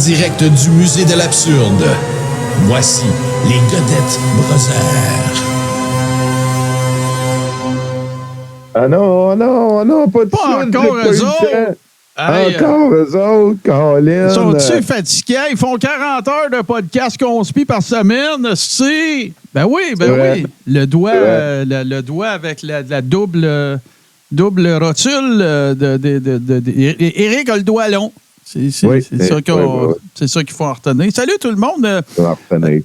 direct du musée de l'absurde, voici les Godette Brothers. Ah non, pas de Pas suite, encore j'ai pas eu eux le autres. temps. Hey, Encore eux autres, Colin. Ils sont-ils fatigués? Ils font 40 heures de podcast conspire par semaine, c'est... Ben oui. Le doigt, le doigt avec la double rotule Éric a le doigt long. C'est ça qu'il faut en retenir. Salut tout le monde.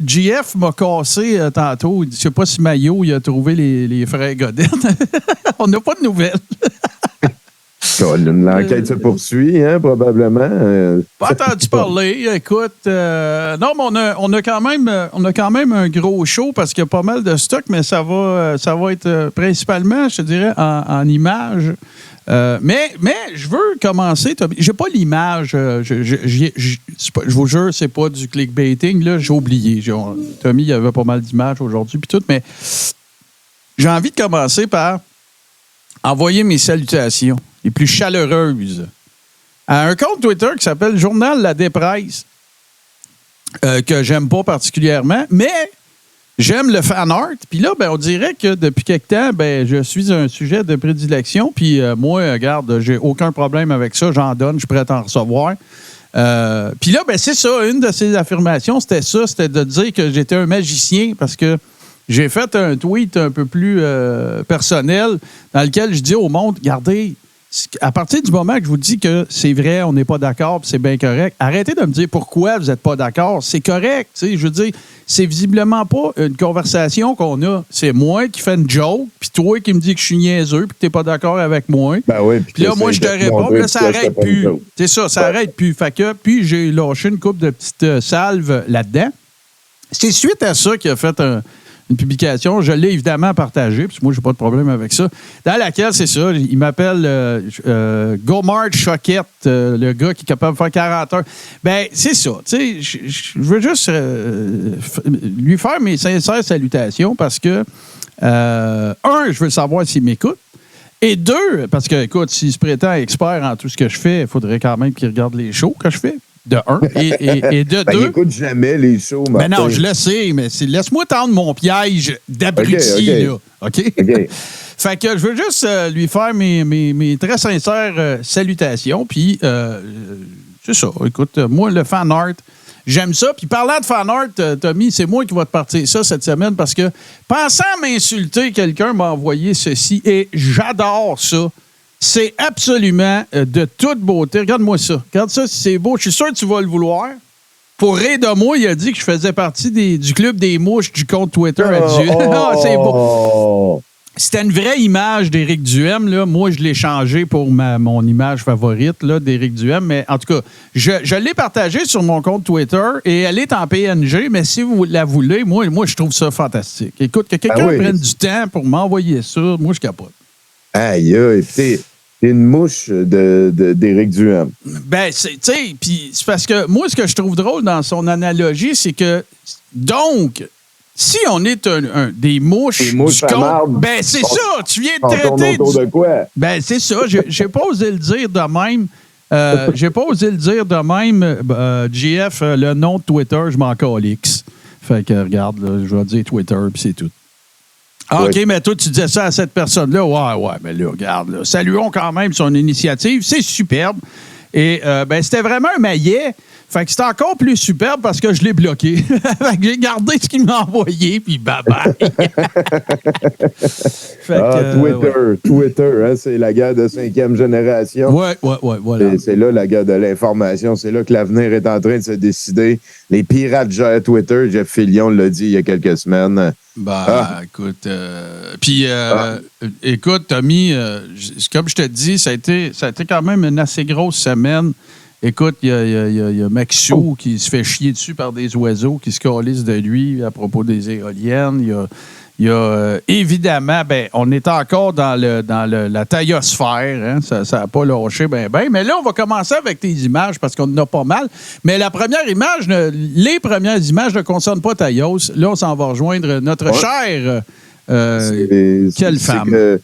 JF m'a cassé tantôt. Je ne sais pas si Maillot il a trouvé les frères Godette. On n'a pas de nouvelles. L'enquête se poursuit, hein, probablement. Pas entendu parler. Écoute, non, mais on a quand même un gros show parce qu'il y a pas mal de stock, mais ça va être principalement, je te dirais, en images. Mais je veux commencer. J'ai pas l'image. Je vous jure, c'est pas du clickbaiting. Là, j'ai oublié. Tommy, il y avait pas mal d'images aujourd'hui puis tout, mais j'ai envie de commencer par envoyer mes salutations les plus chaleureuses à un compte Twitter qui s'appelle Journal La Dépresse, que j'aime pas particulièrement, mais j'aime le fan art. Puis là, on dirait que depuis quelque temps, je suis un sujet de prédilection. Puis moi, regarde, j'ai aucun problème avec ça. J'en donne, je suis prêt à en recevoir. Puis là, c'est ça. Une de ces affirmations, c'était de dire que j'étais un magicien parce que j'ai fait un tweet un peu plus personnel dans lequel je dis au monde, regardez, à partir du moment que je vous dis que c'est vrai, on n'est pas d'accord, puis c'est bien correct, arrêtez de me dire pourquoi vous n'êtes pas d'accord. C'est correct. Je veux dire, c'est visiblement pas une conversation qu'on a. C'est moi qui fais une joke, puis toi qui me dis que je suis niaiseux, puis que tu n'es pas d'accord avec moi. Puis là, moi, je te réponds, puis là, ça n'arrête plus. C'est ça, ça n'arrête plus. Fait que, puis j'ai lâché une couple de petites salves là-dedans. C'est suite à ça qu'il a fait une publication, je l'ai évidemment partagée, parce que moi, j'ai pas de problème avec ça, dans laquelle, c'est ça, il m'appelle Gomard Choquette, le gars qui est capable de faire 40 heures. C'est ça, tu sais, je veux juste lui faire mes sincères salutations parce que, je veux savoir s'il m'écoute, et deux, parce que, écoute, s'il se prétend expert en tout ce que je fais, il faudrait quand même qu'il regarde les shows que je fais. De un. Et de deux. Il n'écoute jamais les shows, Martin. Mais non, je le sais, mais laisse-moi tendre mon piège d'abruti, là. OK? Fait que je veux juste lui faire mes très sincères salutations. Puis, c'est ça. Écoute, moi, le fan art, j'aime ça. Puis, parlant de fan art, Tommy, c'est moi qui va te partir ça cette semaine parce que, pensant m'insulter, quelqu'un m'a envoyé ceci et j'adore ça. C'est absolument de toute beauté. Regarde-moi ça. Regarde ça, c'est beau. Je suis sûr que tu vas le vouloir. Pour rire de moi, il a dit que je faisais partie du club des mouches du compte Twitter à Duhem. C'est beau. C'était une vraie image d'Éric Duhem. Là. Moi, je l'ai changé pour mon image favorite là, d'Éric Duhem. Mais en tout cas, je l'ai partagée sur mon compte Twitter et elle est en PNG. Mais si vous la voulez, moi je trouve ça fantastique. Écoute, que quelqu'un prenne du temps pour m'envoyer ça, moi, je capote. Aïe, t'es une mouche d'Éric Duhem. Tu sais, puis c'est parce que moi, ce que je trouve drôle dans son analogie, c'est que, donc, si on est des mouches du compte, c'est ça, tu viens de traiter... de quoi? C'est ça, j'ai pas osé le dire de même. GF, le nom de Twitter, je m'en calix. Fait que, regarde, là, je vais dire Twitter, puis c'est tout. OK, mais toi, tu disais ça à cette personne-là. Ouais, mais là, regarde, là, saluons quand même son initiative. C'est superbe. Et c'était vraiment un maillet. Fait que c'était encore plus superbe parce que je l'ai bloqué. Fait que j'ai gardé ce qu'il m'a envoyé, puis bye-bye. Twitter, hein, c'est la guerre de 5e génération. Ouais, voilà. C'est là la guerre de l'information. C'est là que l'avenir est en train de se décider. Les pirates gèrent Twitter. Jeff Fillion l'a dit il y a quelques semaines. Écoute, écoute, Tommy, comme je te dis, ça a été quand même une assez grosse semaine. Écoute, il y a Maxou qui se fait chier dessus par des oiseaux qui se calissent de lui à propos des éoliennes. Il y a évidemment, on est encore dans la taillosphère. Hein? Ça n'a pas lâché ben. Mais là, on va commencer avec tes images parce qu'on en a pas mal. Mais les premières images ne concernent pas Taillos. Là, on s'en va rejoindre notre chère... quelle femme!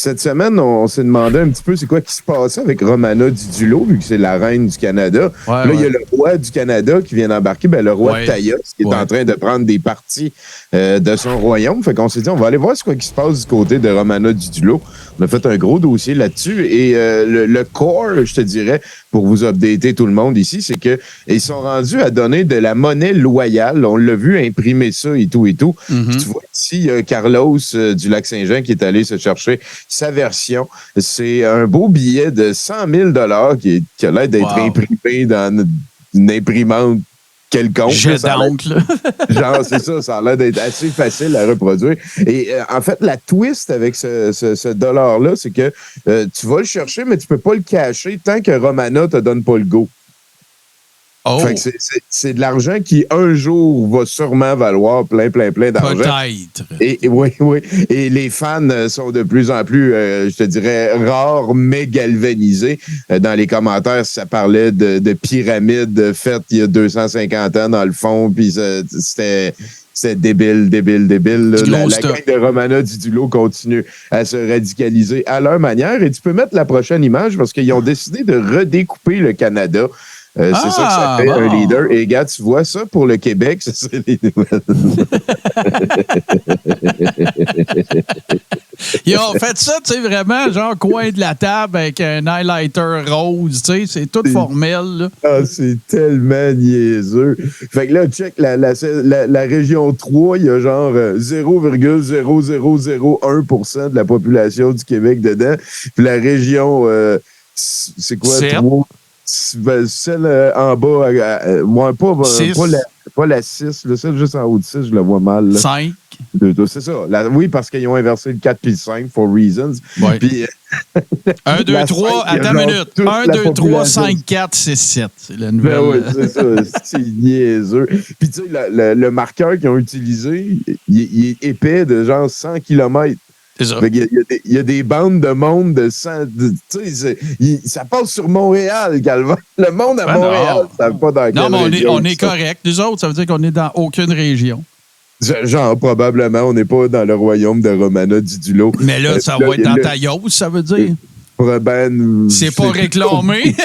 Cette semaine, on s'est demandé un petit peu c'est quoi qui se passait avec Romana Didulo, vu que c'est la reine du Canada. Ouais, là, il y a le roi du Canada qui vient d'embarquer, le roi de Taïos, qui est en train de prendre des parties de son royaume. Fait qu'on s'est dit, on va aller voir ce quoi qui se passe du côté de Romana Didulo. On a fait un gros dossier là-dessus. Et le core, je te dirais, pour vous updater tout le monde ici, c'est que ils sont rendus à donner de la monnaie loyale. On l'a vu imprimer ça et tout et tout. Mm-hmm. Tu vois ici, il y a Carlos du Lac-Saint-Jean qui est allé se chercher sa version. C'est un beau billet de 100 000 qui a l'air d'être imprimé dans une imprimante quelconque. Jet d'encre, genre, c'est ça, ça a l'air d'être assez facile à reproduire. Et en fait, la twist avec ce dollar-là, c'est que tu vas le chercher, mais tu peux pas le cacher tant que Romana te donne pas le go. Oh. Fait que c'est de l'argent qui, un jour, va sûrement valoir plein d'argent. Peut-être. Et oui. Et les fans sont de plus en plus, je te dirais, rares, mais galvanisés. Dans les commentaires, ça parlait de pyramides faites il y a 250 ans, dans le fond, puis c'était débile. Là. La gang de Romana Didulo continue à se radicaliser à leur manière. Et tu peux mettre la prochaine image parce qu'ils ont décidé de redécouper le Canada. C'est ça que ça fait, un leader. Et gars, tu vois ça pour le Québec, ça serait les nouvelles. Ils ont fait ça, tu sais, vraiment, genre coin de la table avec un highlighter rose, tu sais, c'est tout formel. Là. Ah, c'est tellement niaiseux. Fait que là, check, la région 3, il y a genre 0,0001% de la population du Québec dedans. Puis la région, c'est quoi, 3? Celle en bas, moi, pas la 6, celle juste en haut de 6, je la vois mal. Là. 5. C'est ça. Oui, parce qu'ils ont inversé le 4 puis le 5, for reasons. Ouais. Puis, 1, 2, 3, attends une minute. 1, 2, 3, 5, 4, 6, 7. C'est la nouvelle. Ben oui, c'est ça. C'est niaiseux. Puis, tu sais, le marqueur qu'ils ont utilisé, il est épais de genre 100 km. C'est ça. Il y a des bandes de monde de 100. Tu sais, ça passe sur Montréal, Calvin. Le monde à Montréal, ça ne pas dans quelle région. On est correct. Nous autres, ça veut dire qu'on est dans aucune région. Genre, probablement, on n'est pas dans le royaume de Romana Didulo. Mais là, ça va être dans Taïos, ça veut dire. C'est pas réclamé.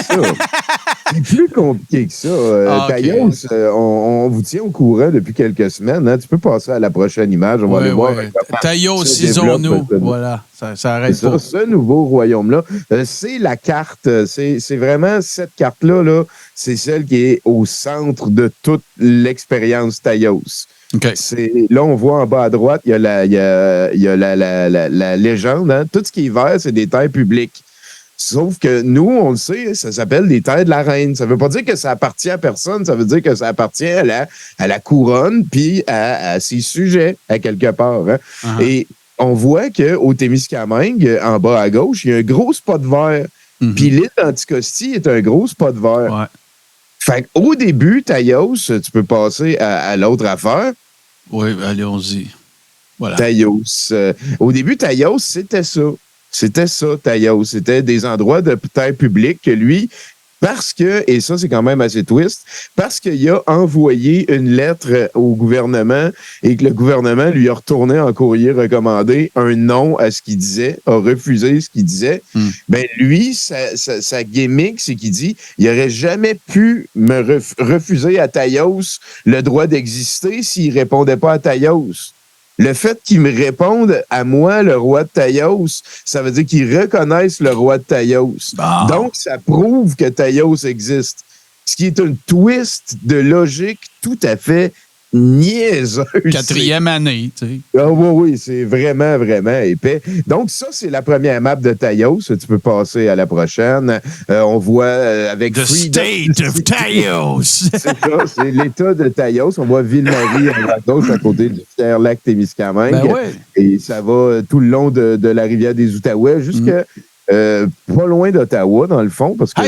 C'est plus compliqué que ça. Taïos, on vous tient au courant depuis quelques semaines. Hein. Tu peux passer à la prochaine image. On va aller voir. Taïos, Cisono. Voilà, ça arrête pas. Ce nouveau royaume-là, c'est la carte. C'est vraiment cette carte-là. Là, c'est celle qui est au centre de toute l'expérience Taïos. Okay. Là, on voit en bas à droite, il y a la légende. Hein? Tout ce qui est vert, c'est des terres publiques. Sauf que nous, on le sait, ça s'appelle des terres de la reine. Ça veut pas dire que ça appartient à personne, ça veut dire que ça appartient à la couronne puis à ses sujets, à quelque part. Hein? Uh-huh. Et on voit qu'au Témiscamingue, en bas à gauche, il y a un gros spot vert. Mm-hmm. Puis l'île d'Anticosti est un gros spot vert. Ouais. Fait qu'au début, Taïos, tu peux passer à l'autre affaire. Oui, allons-y. Voilà. Taïos. Au début, Taïos, c'était ça. C'était ça, Taïos. C'était des endroits de terre publique que lui, parce que, et ça, c'est quand même assez twist, parce qu'il a envoyé une lettre au gouvernement et que le gouvernement lui a retourné en courrier recommandé un non à ce qu'il disait, a refusé ce qu'il disait. Ben lui, sa gimmick, c'est qu'il dit, il n'aurait jamais pu me refuser à Taïos le droit d'exister s'il répondait pas à Taïos. Le fait qu'ils me répondent à moi, le roi de Taïos, ça veut dire qu'ils reconnaissent le roi de Taïos. Oh. Donc, ça prouve que Taïos existe. Ce qui est un twist de logique tout à fait niaiseuse. 4e année, tu sais. Ah oui, c'est vraiment, vraiment épais. Donc, ça, c'est la première map de Taïos. Tu peux passer à la prochaine. On voit avec The State of Taïos. C'est ça, c'est l'État de Taïos. On voit Ville-Marie à gauche, à côté du fier lac Témiscamingue. Ben ouais. Et ça va tout le long de la rivière des Outaouais jusqu'à pas loin d'Ottawa, dans le fond. Parce que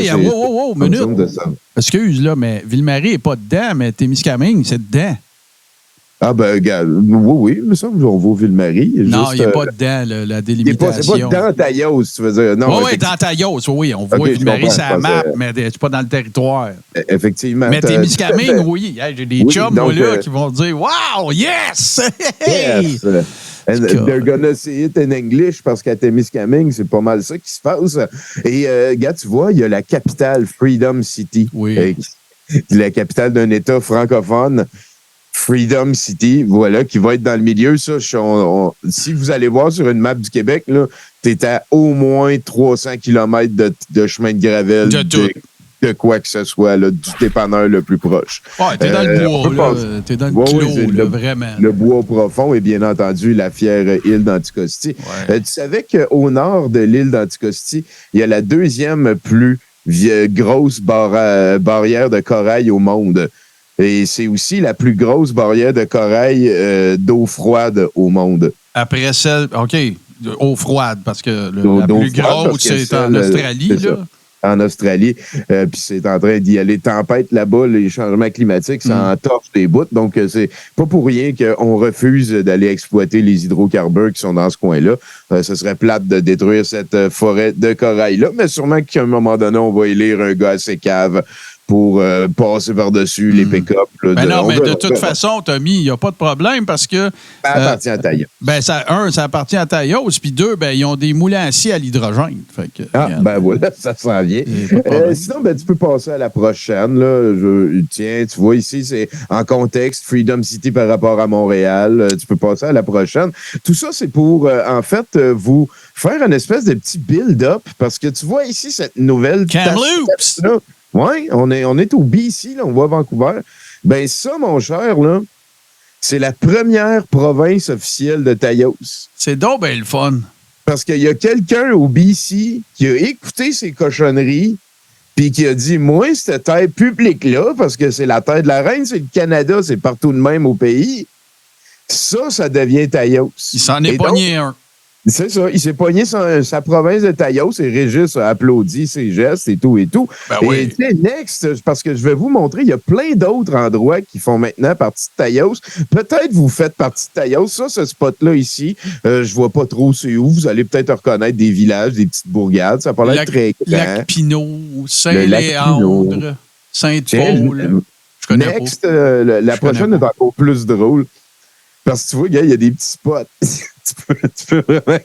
minute. Excuse, là, mais Ville-Marie n'est pas dedans, mais Témiscamingue, c'est dedans. Ah, ben, regarde, oui, mais ça, on va au Ville-Marie. Non, il n'est pas dedans, la délimitation. C'est pas dans Taïos, tu veux dire. Oui, dans Taïos, oui. On voit Ville-Marie, c'est la map, mais c'est pas dans le territoire. Effectivement. Mais Témiscamingue, oui. J'ai des chums, moi, là, qui vont dire « Wow, yes! Hey! » And they're gonna say it in English parce qu'à Témiscamingue, c'est pas mal ça qui se passe. Et, gars, tu vois, il y a la capitale Freedom City. Oui. La capitale d'un État francophone. Freedom City, voilà, qui va être dans le milieu. Ça, si vous allez voir sur une map du Québec, là, t'es à au moins 300 km de chemin de gravel. De quoi que ce soit, là, du dépanneur le plus proche. Ouais, t'es dans le bois, là. T'es dans le clos, là, vraiment. Le bois profond et bien entendu la fière île d'Anticosti. Ouais. Tu savais qu'au nord de l'île d'Anticosti, il y a la deuxième plus grosse barrière de corail au monde. Et c'est aussi la plus grosse barrière de corail d'eau froide au monde. Après celle, OK, eau froide, parce que la plus grosse, c'est en Australie, là. En Australie. Puis c'est en train d'y aller tempête là-bas. Les changements climatiques, ça entorche des bouts. Donc, c'est pas pour rien qu'on refuse d'aller exploiter les hydrocarbures qui sont dans ce coin-là. Ce serait plate de détruire cette forêt de corail-là. Mais sûrement qu'à un moment donné, on va élire un gars assez cave pour passer par-dessus les pick-up. Ben non, mais de toute façon, Tommy, il n'y a pas de problème parce que... Ça appartient à Taillos. Ben, ça appartient à Taillos, puis deux, ben, ils ont des moulins à scie à l'hydrogène. Fait que, ben voilà, ça s'en vient. Sinon, ben, tu peux passer à la prochaine. Là. Tiens, tu vois ici, c'est en contexte Freedom City par rapport à Montréal. Tu peux passer à la prochaine. Tout ça, c'est pour, en fait, vous faire une espèce de petit build-up parce que tu vois ici cette nouvelle... Kamloops! Oui, on est au BC, là, on voit Vancouver. Ben ça, mon cher, là, c'est la première province officielle de Taillos. C'est donc ben le fun. Parce qu'il y a quelqu'un au BC qui a écouté ces cochonneries puis qui a dit, moi, cette terre publique-là, parce que c'est la terre de la reine, c'est le Canada, c'est partout de même au pays, ça devient Taillos. Il s'en est pogné un. C'est ça. Il s'est pogné sa province de Taillos et Régis a applaudi ses gestes et tout et tout. Ben oui. Et tu sais, next, parce que je vais vous montrer, il y a plein d'autres endroits qui font maintenant partie de Taillos. Peut-être vous faites partie de Taillos. Ça, ce spot-là ici, je vois pas trop c'est où. Vous allez peut-être reconnaître des villages, des petites bourgades. Ça a l'air très grand. Lac-Pinot, Saint-Léandre, Saint-Paul. Je connais next, pas. La prochaine est encore plus drôle. Parce que tu vois, gars, il y a des petits spots. tu peux vraiment...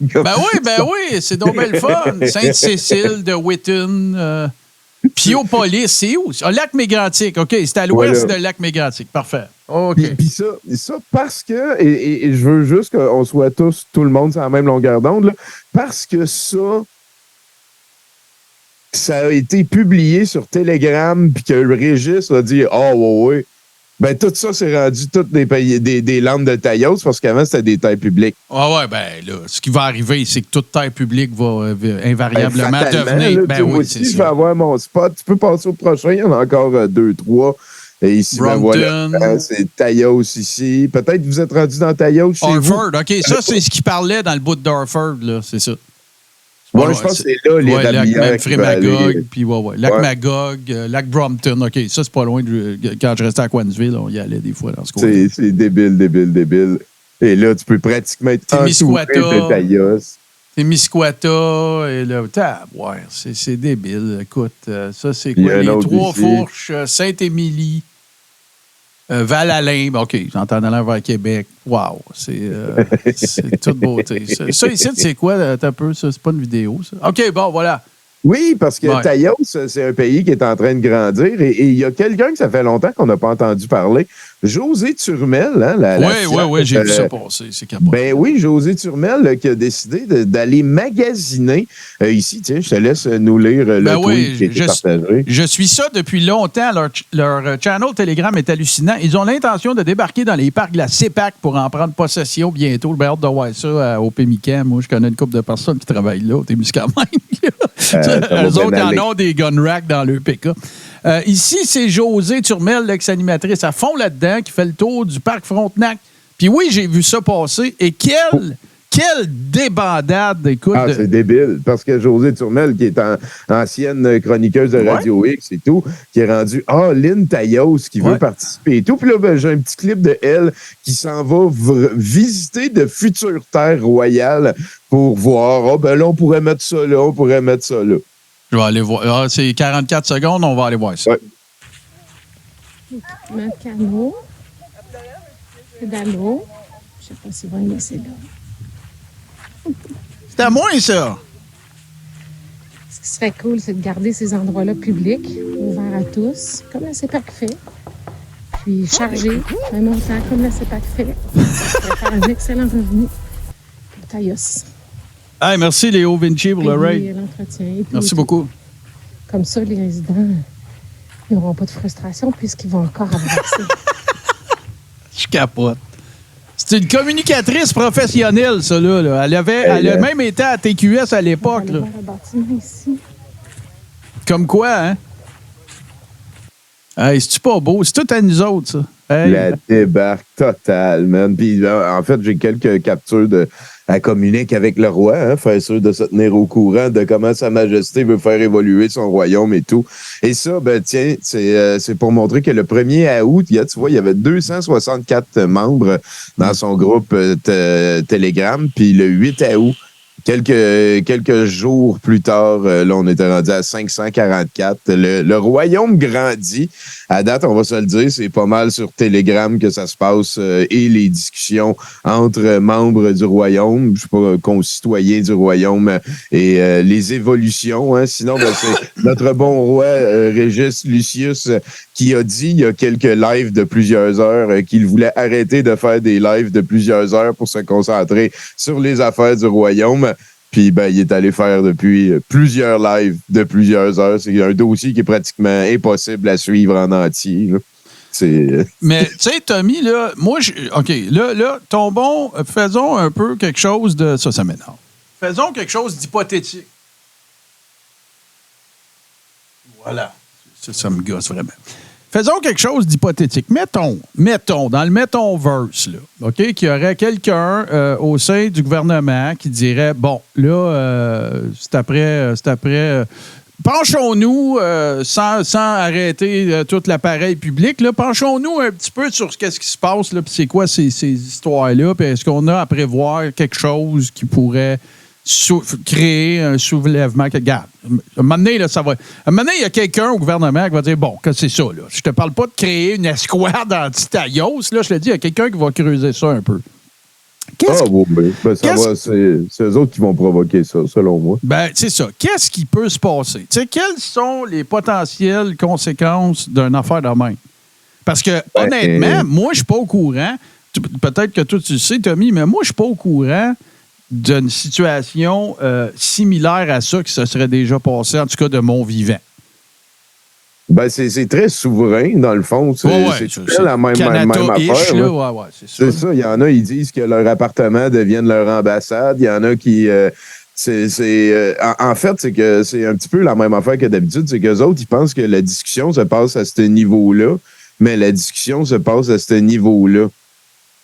Ben oui, c'est donc bien le fun. Sainte-Cécile de Whitton, Piopolis, c'est où? Lac-Mégantic, OK, c'est à l'ouest de Lac-Mégantic. Parfait. OK. Puis ça, parce que, et je veux juste qu'on soit tout le monde sur la même longueur d'onde, là, parce que ça a été publié sur Telegram, puis que le Régis a dit « Ah, ouais. » Ben, tout ça, c'est rendu toutes des landes de Taillos parce qu'avant, c'était des terres publiques. Ah ouais, ben là, ce qui va arriver, c'est que toute terre publique va invariablement devenir. Là, ben oui, c'est ça. Je vais avoir mon spot. Tu peux passer au prochain. Il y en a encore 2, 3. Et ici, ben voilà, c'est Taillos ici. Peut-être que vous êtes rendu dans Taillos chez Orford, OK. Ça, c'est ce qu'il parlait dans le bout d'Orford, là. C'est ça. Ouais, je pense que c'est là les Lac Frémagogue, puis Lac Magog, Lac Brompton. OK, ça, c'est pas loin quand je restais à Coinsville, on y allait des fois dans ce coin. C'est débile. Et là, tu peux pratiquement être entouré de Taillos. Témiscouata, et là, c'est débile. Écoute, ça, c'est quoi? Les Trois-Fourches, Sainte-Émilie, Val-Alain, OK, j'entends aller vers Québec. Wow, c'est toute beauté. Ça ici, c'est quoi, un peu, ça? C'est pas une vidéo, ça? OK, bon, voilà. Oui, parce que Taillos, c'est un pays qui est en train de grandir et il y a quelqu'un que ça fait longtemps qu'on n'a pas entendu parler. José Turmel, hein, Oui, j'ai vu ça passer, c'est capable. Ben oui, José Turmel qui a décidé d'aller magasiner ici. Tiens, je te laisse nous lire le tweet qui a été partagé. Je suis ça depuis longtemps. Leur channel Telegram est hallucinant. Ils ont l'intention de débarquer dans les parcs de la CEPAC pour en prendre possession bientôt. J'ai hâte de voir ça au Pémican. Moi, je connais une couple de personnes qui travaillent là, au Témiscamingue. Eux autres en ont des gun racks dans leur pick-up. Ici, c'est José Turmel, l'ex-animatrice à fond là-dedans, qui fait le tour du parc Frontenac. Puis oui, j'ai vu ça passer. Et quelle débandade, écoute. Ah, c'est débile. Parce que José Turmel, qui est ancienne chroniqueuse de Radio X et tout, qui est rendue Lynn Taillos, qui veut participer et tout. Puis là, ben, j'ai un petit clip de elle qui s'en va visiter de futures terres royales pour voir, ben là, on pourrait mettre ça là, on pourrait mettre ça là. Je vais aller voir. C'est 44 secondes, on va aller voir ça. Ouais. Notre canot. C'est dans l'eau. Je ne sais pas si on va le laisser là. C'est à moi, ça. Ce qui serait cool, c'est de garder ces endroits-là publics, ouverts à tous, comme la CEPAC fait. Puis chargés, un montant comme la CEPAC fait. Ça pourrait faire un excellent revenu pour Taïos. Hey, merci, Léo Vinci, pour le raid. L'entretien. Et puis, Merci beaucoup. Comme ça, les résidents n'auront pas de frustration puisqu'ils vont encore avoir accès. Je capote. C'est une communicatrice professionnelle, ça, là. Elle a même été à TQS à l'époque, On va là. aller voir le bâtiment ici. Comme quoi, hein? Hey, c'est-tu pas beau? C'est tout à nous autres, ça. Hey. La débarque totale, man. Puis, en fait, j'ai quelques captures elle communique avec le roi, hein, faire sûr de se tenir au courant de comment Sa Majesté veut faire évoluer son royaume et tout. Et ça, ben tiens, c'est pour montrer que le 1er août, tu vois, il y avait 264 membres dans son groupe Telegram. Puis le 8 août, quelques jours plus tard, là, on était rendu à 544. Le royaume grandit. À date, on va se le dire, c'est pas mal sur Telegram que ça se passe et les discussions entre membres du royaume, je sais pas, concitoyens du royaume et les évolutions. Hein. Sinon, ben, c'est notre bon roi Régis Lucius qui a dit il y a quelques lives de plusieurs heures qu'il voulait arrêter de faire des lives de plusieurs heures pour se concentrer sur les affaires du royaume. Puis, ben, il est allé faire depuis plusieurs lives de plusieurs heures. C'est un dossier qui est pratiquement impossible à suivre en entier. Là. Mais, tu sais, Tommy, là, moi, OK, là, tombons, faisons un peu quelque chose de... Ça m'énerve. Faisons quelque chose d'hypothétique. Voilà. Ça me gosse vraiment. Faisons quelque chose d'hypothétique. Mettons, dans le mettons-verse, là, OK, qu'il y aurait quelqu'un au sein du gouvernement qui dirait, bon, là, c'est après penchons-nous, sans arrêter tout l'appareil public, là, penchons-nous un petit peu sur qu'est-ce qui se passe, là, puis c'est quoi ces histoires-là, puis est-ce qu'on a à prévoir quelque chose qui pourrait créer un soulèvement. Regarde, à un moment donné, là, ça va. À un moment donné, il y a quelqu'un au gouvernement qui va dire bon, que c'est ça, là. Je te parle pas de créer une escouade anti-Taïos, là, je te dis, il y a quelqu'un qui va creuser ça un peu. Oui, ben, c'est eux autres qui vont provoquer ça, selon moi. Ben, c'est ça. Qu'est-ce qui peut se passer? Tu sais, quelles sont les potentielles conséquences d'une affaire de même? Parce que, honnêtement, moi, je suis pas au courant. Peut-être que toi, tu le sais, Tommy, mais moi, je suis pas au courant d'une situation similaire à ça qui se serait déjà passé, en tout cas de mon vivant. Ben, c'est très souverain, dans le fond. C'est la même affaire. Là. Ouais, c'est ça. Il y en a, ils disent que leur appartement devienne leur ambassade. Il y en a qui... en fait, c'est que c'est un petit peu la même affaire que d'habitude. C'est qu'eux autres, ils pensent que la discussion se passe à ce niveau-là, mais la discussion se passe à ce niveau-là.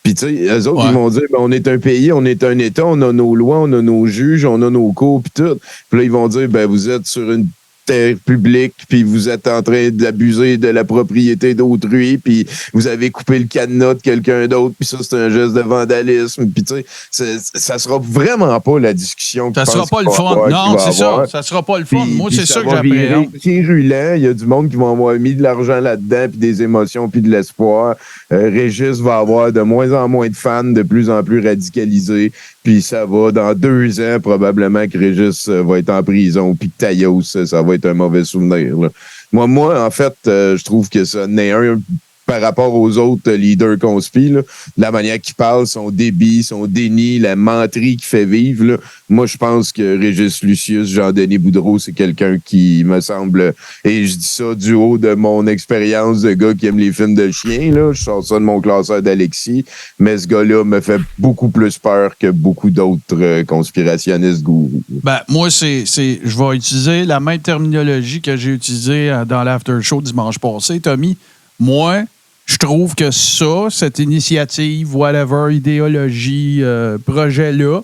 Puis, tu sais, eux autres, ils vont dire, ben, on est un pays, on est un État, on a nos lois, on a nos juges, on a nos cours, puis tout. Puis là, ils vont dire, ben, vous êtes sur une terre publique, puis vous êtes en train d'abuser de la propriété d'autrui, puis vous avez coupé le cadenas de quelqu'un d'autre, puis ça, c'est un geste de vandalisme. Puis, tu sais, ça sera vraiment pas la discussion. Ça sera pas le fun. Non, c'est ça. Ça sera pas le fun. Moi, c'est ça que j'appréhende. C'est rulant. Il y a du monde qui va avoir mis de l'argent là-dedans, puis des émotions, puis de l'espoir. Régis va avoir de moins en moins de fans, de plus en plus radicalisés. Puis ça va, dans 2 ans, probablement que Régis va être en prison, puis que Taïos, ça va être un mauvais souvenir. Là. Moi, en fait, je trouve que ça n'est un par rapport aux autres leaders conspi, là, la manière qu'ils parlent, son débit, son déni, la menterie qu'il fait vivre. Là. Moi, je pense que Régis Lucius, Jean-Denis Boudreau, c'est quelqu'un qui me semble, et je dis ça du haut de mon expérience de gars qui aime les films de chiens, là. Je sors ça de mon classeur d'Alexis, mais ce gars-là me fait beaucoup plus peur que beaucoup d'autres conspirationnistes gourous. Ben, moi, je vais utiliser la même terminologie que j'ai utilisée dans l'after show dimanche passé, Tommy. Moi, je trouve que cette initiative, whatever, idéologie, projet-là,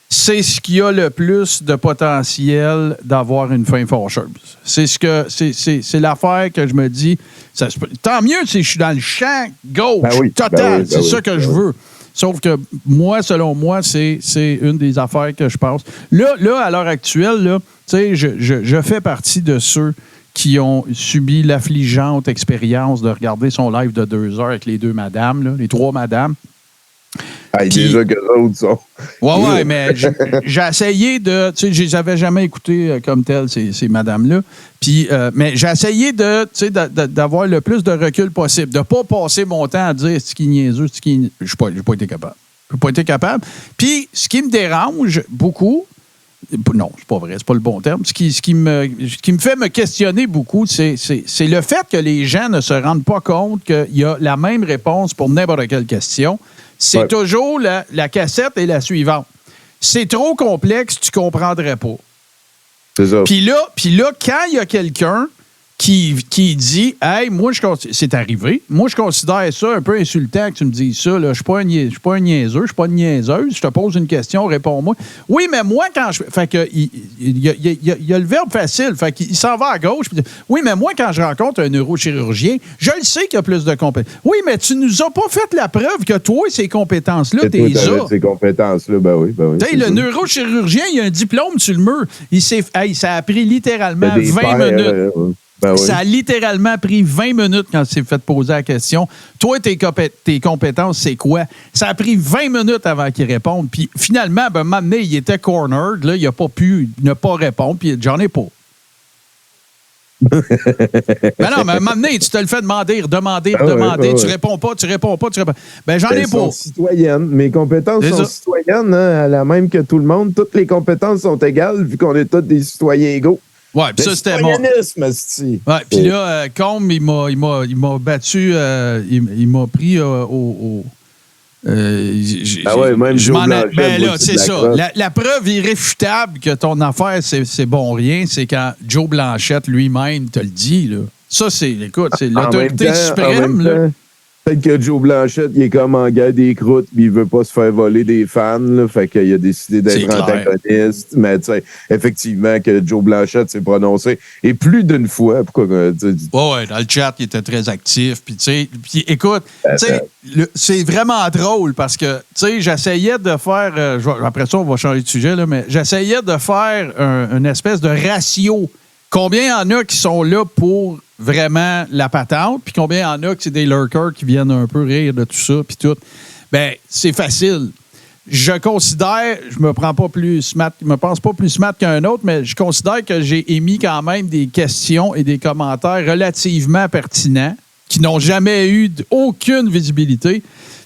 c'est ce qui a le plus de potentiel d'avoir une fin fâcheuse. C'est l'affaire que je me dis. Tant mieux si je suis dans le champ gauche, total. C'est ça que je veux. Sauf que moi, selon moi, c'est une des affaires que je pense. Là à l'heure actuelle, là, je fais partie de ceux qui ont subi l'affligeante expérience de regarder son live de 2 heures avec les 2 madames, là, les 3 madames. Ah, Puis- déjà que les autres sont. Ouais, mais j'ai essayé de. Tu sais, je les avais jamais écoutés comme tel, ces madames-là. Puis, mais j'ai essayé de, tu sais, d'avoir le plus de recul possible, de ne pas passer mon temps à dire ce qui est niaiseux, ce qui est. J'ai pas été capable. J'ai pas été capable. Puis, ce qui me dérange beaucoup, non, c'est pas vrai, c'est pas le bon terme. Ce qui me fait me questionner beaucoup, c'est le fait que les gens ne se rendent pas compte qu'il y a la même réponse pour n'importe quelle question. C'est toujours la cassette et la suivante. C'est trop complexe, tu comprendrais pas. C'est ça. Puis là, quand il y a quelqu'un qui dit « Hey, moi, c'est arrivé. Moi, je considère ça un peu insultant que tu me dises ça. Je ne suis pas un niaiseux, je ne suis pas une niaiseuse. Je te pose une question, réponds-moi. Oui, mais moi, quand je... » Fait que il y a le verbe facile. Fait qu'il s'en va à gauche. Puis, oui, mais moi, quand je rencontre un neurochirurgien, je le sais qu'il y a plus de compétences. Oui, mais tu nous as pas fait la preuve que toi, ces compétences-là, t'es ça. Ces compétences-là, ben oui. Tu sais, le neurochirurgien, il a un diplôme sur le mur. Ça a pris littéralement 20 minutes. Ben oui. Ça a littéralement pris 20 minutes quand il s'est fait poser la question. Toi, tes compétences, c'est quoi? Ça a pris 20 minutes avant qu'il réponde. Puis finalement, ben, maintenant, il était cornered. Là, il n'a pas pu ne pas répondre. Puis j'en ai pas. Ben non, mais maintenant, tu te le fais demander. Tu réponds pas. Ben, j'en ai Elles sont pas. citoyennes. Mes compétences sont citoyennes, hein, la même que tout le monde. Toutes les compétences sont égales vu qu'on est tous des citoyens égaux. Ouais, puis ça, c'était mon. Ouais, puis là, Combe, il m'a battu, il m'a pris au. même Joe Blanchette. Ben là, c'est ça. La preuve irréfutable que ton affaire, c'est bon rien, c'est quand Joe Blanchette lui-même te le dit, là. Ça, c'est l'autorité suprême, là. Peut-être que Joe Blanchette, il est comme en guerre des croûtes, puis il veut pas se faire voler des fans, là, fait qu'il a décidé d'être antagoniste. Mais tu sais, effectivement, que Joe Blanchette s'est prononcé. Et plus d'une fois, pourquoi... Ouais, dans le chat, il était très actif. Puis, tu sais, écoute, c'est vraiment drôle parce que, tu sais, j'essayais de faire... après ça, on va changer de sujet, là, mais j'essayais de faire une espèce de ratio. Combien il y en a qui sont là pour vraiment la patente, puis combien il y en a que c'est des lurkers qui viennent un peu rire de tout ça, puis tout. Ben, c'est facile. Je considère, je me pense pas plus smart qu'un autre, mais je considère que j'ai émis quand même des questions et des commentaires relativement pertinents qui n'ont jamais eu aucune visibilité.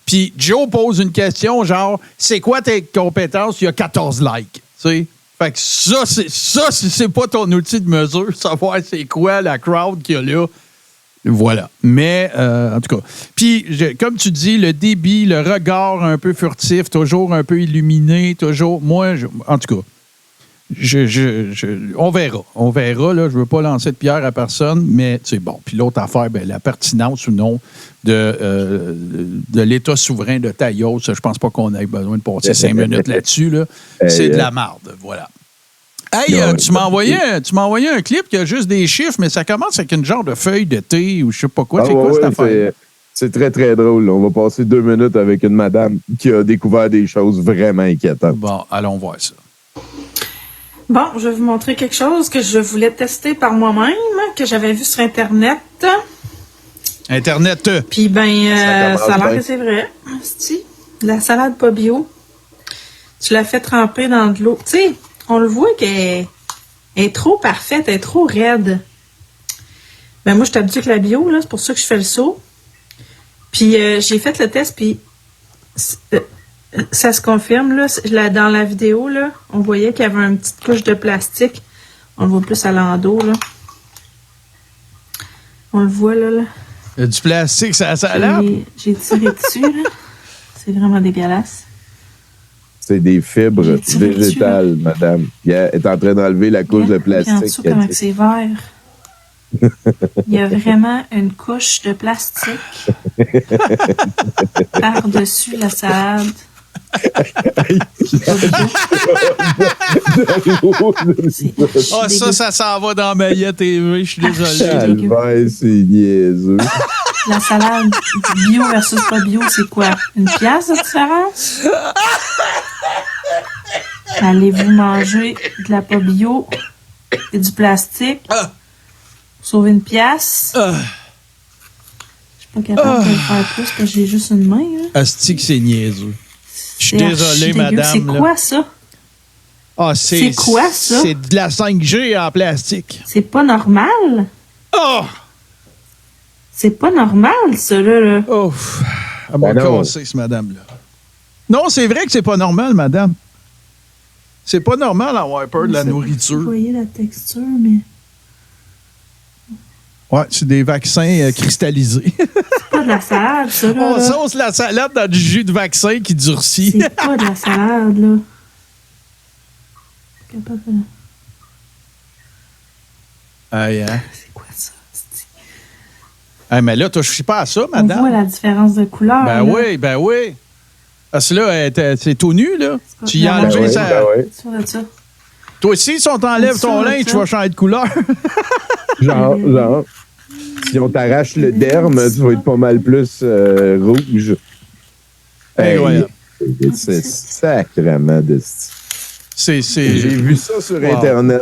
Puis Joe pose une question genre, c'est quoi tes compétences? Il y a 14 likes, tu sais. Fait que ça, c'est pas ton outil de mesure, savoir c'est quoi la crowd qu'il y a là. Voilà. Mais, en tout cas. Puis, comme tu dis, le débit, le regard un peu furtif, toujours un peu illuminé, toujours. Moi, en tout cas, on verra. On verra, là. Je veux pas lancer de pierre à personne, mais c'est bon. Puis l'autre affaire, ben, la pertinence ou non de l'État souverain de Taïos, je pense pas qu'on ait besoin de passer 5 minutes là-dessus, là. C'est de la marde. Voilà. Hey, tu m'as envoyé un clip qui a juste des chiffres, mais ça commence avec une genre de feuille de thé ou je sais pas quoi. C'est quoi cette affaire? C'est très, très drôle. On va passer 2 minutes avec une madame qui a découvert des choses vraiment inquiétantes. Bon, allons voir ça. Bon, je vais vous montrer quelque chose que je voulais tester par moi-même, que j'avais vu sur Internet. Internet. Puis, ça a l'air que c'est vrai. La salade pas bio, tu la fais tremper dans de l'eau. Tu sais, on le voit qu'elle est trop parfaite, elle est trop raide. Ben, moi, je suis habituée avec la bio, là, c'est pour ça que je fais le saut. Puis, j'ai fait le test, puis ça se confirme, là. Dans la vidéo, là, on voyait qu'il y avait une petite couche de plastique. On le voit plus à l'endos, là. On le voit, là. Il y a du plastique, ça a salade. J'ai tiré dessus, là. C'est vraiment dégueulasse. C'est des fibres végétales, madame. Elle est en train d'enlever la couche de plastique. En dessous, comment c'est vert. Il y a vraiment une couche de plastique par-dessus la salade. Ça s'en va dans Maillet TV, je suis désolé. C'est niaiseux. La salade bio versus pas bio, c'est quoi? Une pièce de différence? Allez-vous manger de la pas bio et du plastique? Sauver une pièce? Je suis pas capable de le faire plus parce que j'ai juste une main. Asti que c'est niaiseux. Je suis désolé, madame. C'est quoi ça? Ah, c'est quoi ça? C'est de la 5G en plastique. C'est pas normal. Oh! C'est pas normal, ça, là. Oh! Elle m'a cassé, ce madame-là. Non, c'est vrai que c'est pas normal, madame. C'est pas normal avoir peur de la nourriture. Vous voyez la texture, mais... Ouais, c'est des vaccins cristallisés. C'est pas de la salade, ça, là. On sauce la salade dans du jus de vaccin qui durcit. C'est pas de la salade, là. Capable de... Aïe, hein? C'est quoi ça? Hey, mais là, touche pas à ça, madame. On voit la différence de couleur. Ben là. Ben oui. Parce que là, c'est tout nu, là. Tu y as Ben enlevé oui, ça. ben oui. Toi aussi, si on t'enlève ton linge, tu vas changer de couleur. Genre. Si on t'arrache le derme, tu vas être pas mal plus rouge. Incroyable. C'est sacrément de C'est... J'ai vu ça sur Internet.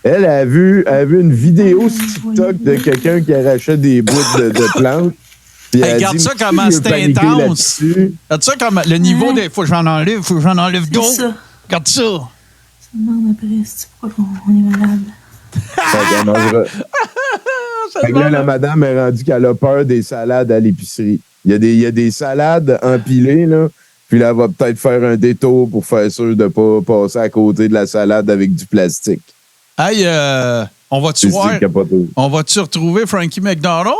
Elle a vu une vidéo sur TikTok de quelqu'un qui arrachait des bouts de plantes. Hey, regarde ça comment c'est intense. Regarde ça comme le niveau des... Faut que j'en enlève d'eau. Regarde ça. Ça demande après, c'est pourquoi on est malade. Fait que là, la madame est rendue qu'elle a peur des salades à l'épicerie. Il y a des salades empilées, là. Puis là, elle va peut-être faire un détour pour faire sûr de ne pas passer à côté de la salade avec du plastique. Hey, on va-tu retrouver Frankie McDonald?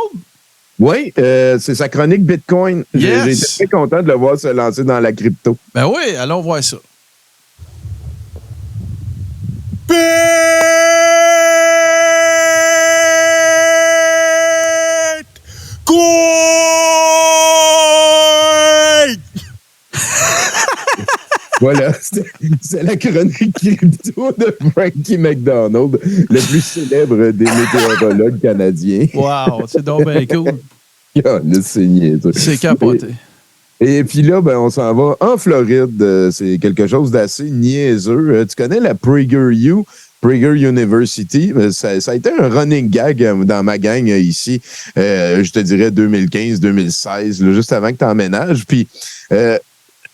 Oui, c'est sa chronique Bitcoin. Yes. J'ai été très content de le voir se lancer dans la crypto. Ben oui, allons voir ça. Voilà, c'est la chronique crypto de Frankie McDonald, le plus célèbre des météorologues canadiens. Wow, c'est donc bien cool. C'est capoté. Et puis là, ben, on s'en va en Floride. C'est quelque chose d'assez niaiseux. Tu connais la PragerU? Prager University, ça a été un running gag dans ma gang ici, je te dirais 2015-2016, juste avant que tu emménages. Puis,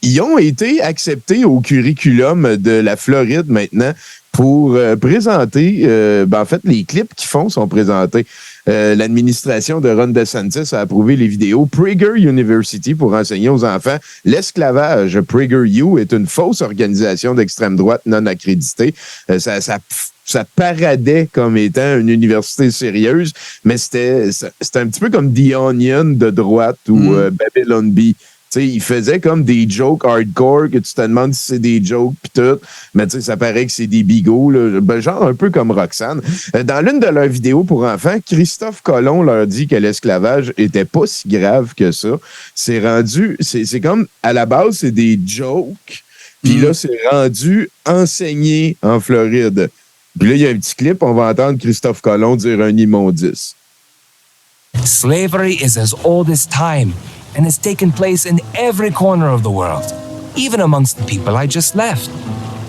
ils ont été acceptés au curriculum de la Floride maintenant pour présenter, en fait, les clips qu'ils font sont présentés. L'administration de Ron DeSantis a approuvé les vidéos Prager University pour enseigner aux enfants l'esclavage. PragerU est une fausse organisation d'extrême droite non accréditée. Ça paradait comme étant une université sérieuse, mais c'était un petit peu comme The Onion de droite ou Babylon Bee. T'sais, il faisait comme des jokes hardcore que tu te demandes si c'est des jokes pis tout, mais ça paraît que c'est des bigots, là, genre un peu comme Roxane. Dans l'une de leurs vidéos pour enfants, Christophe Colomb leur dit que l'esclavage était pas si grave que ça. C'est comme, à la base, c'est des jokes, puis là, c'est rendu enseigné en Floride. Puis là, il y a un petit clip, on va entendre Christophe Colomb dire un immondice. Slavery is as old as time. And has taken place in every corner of the world, even amongst the people I just left.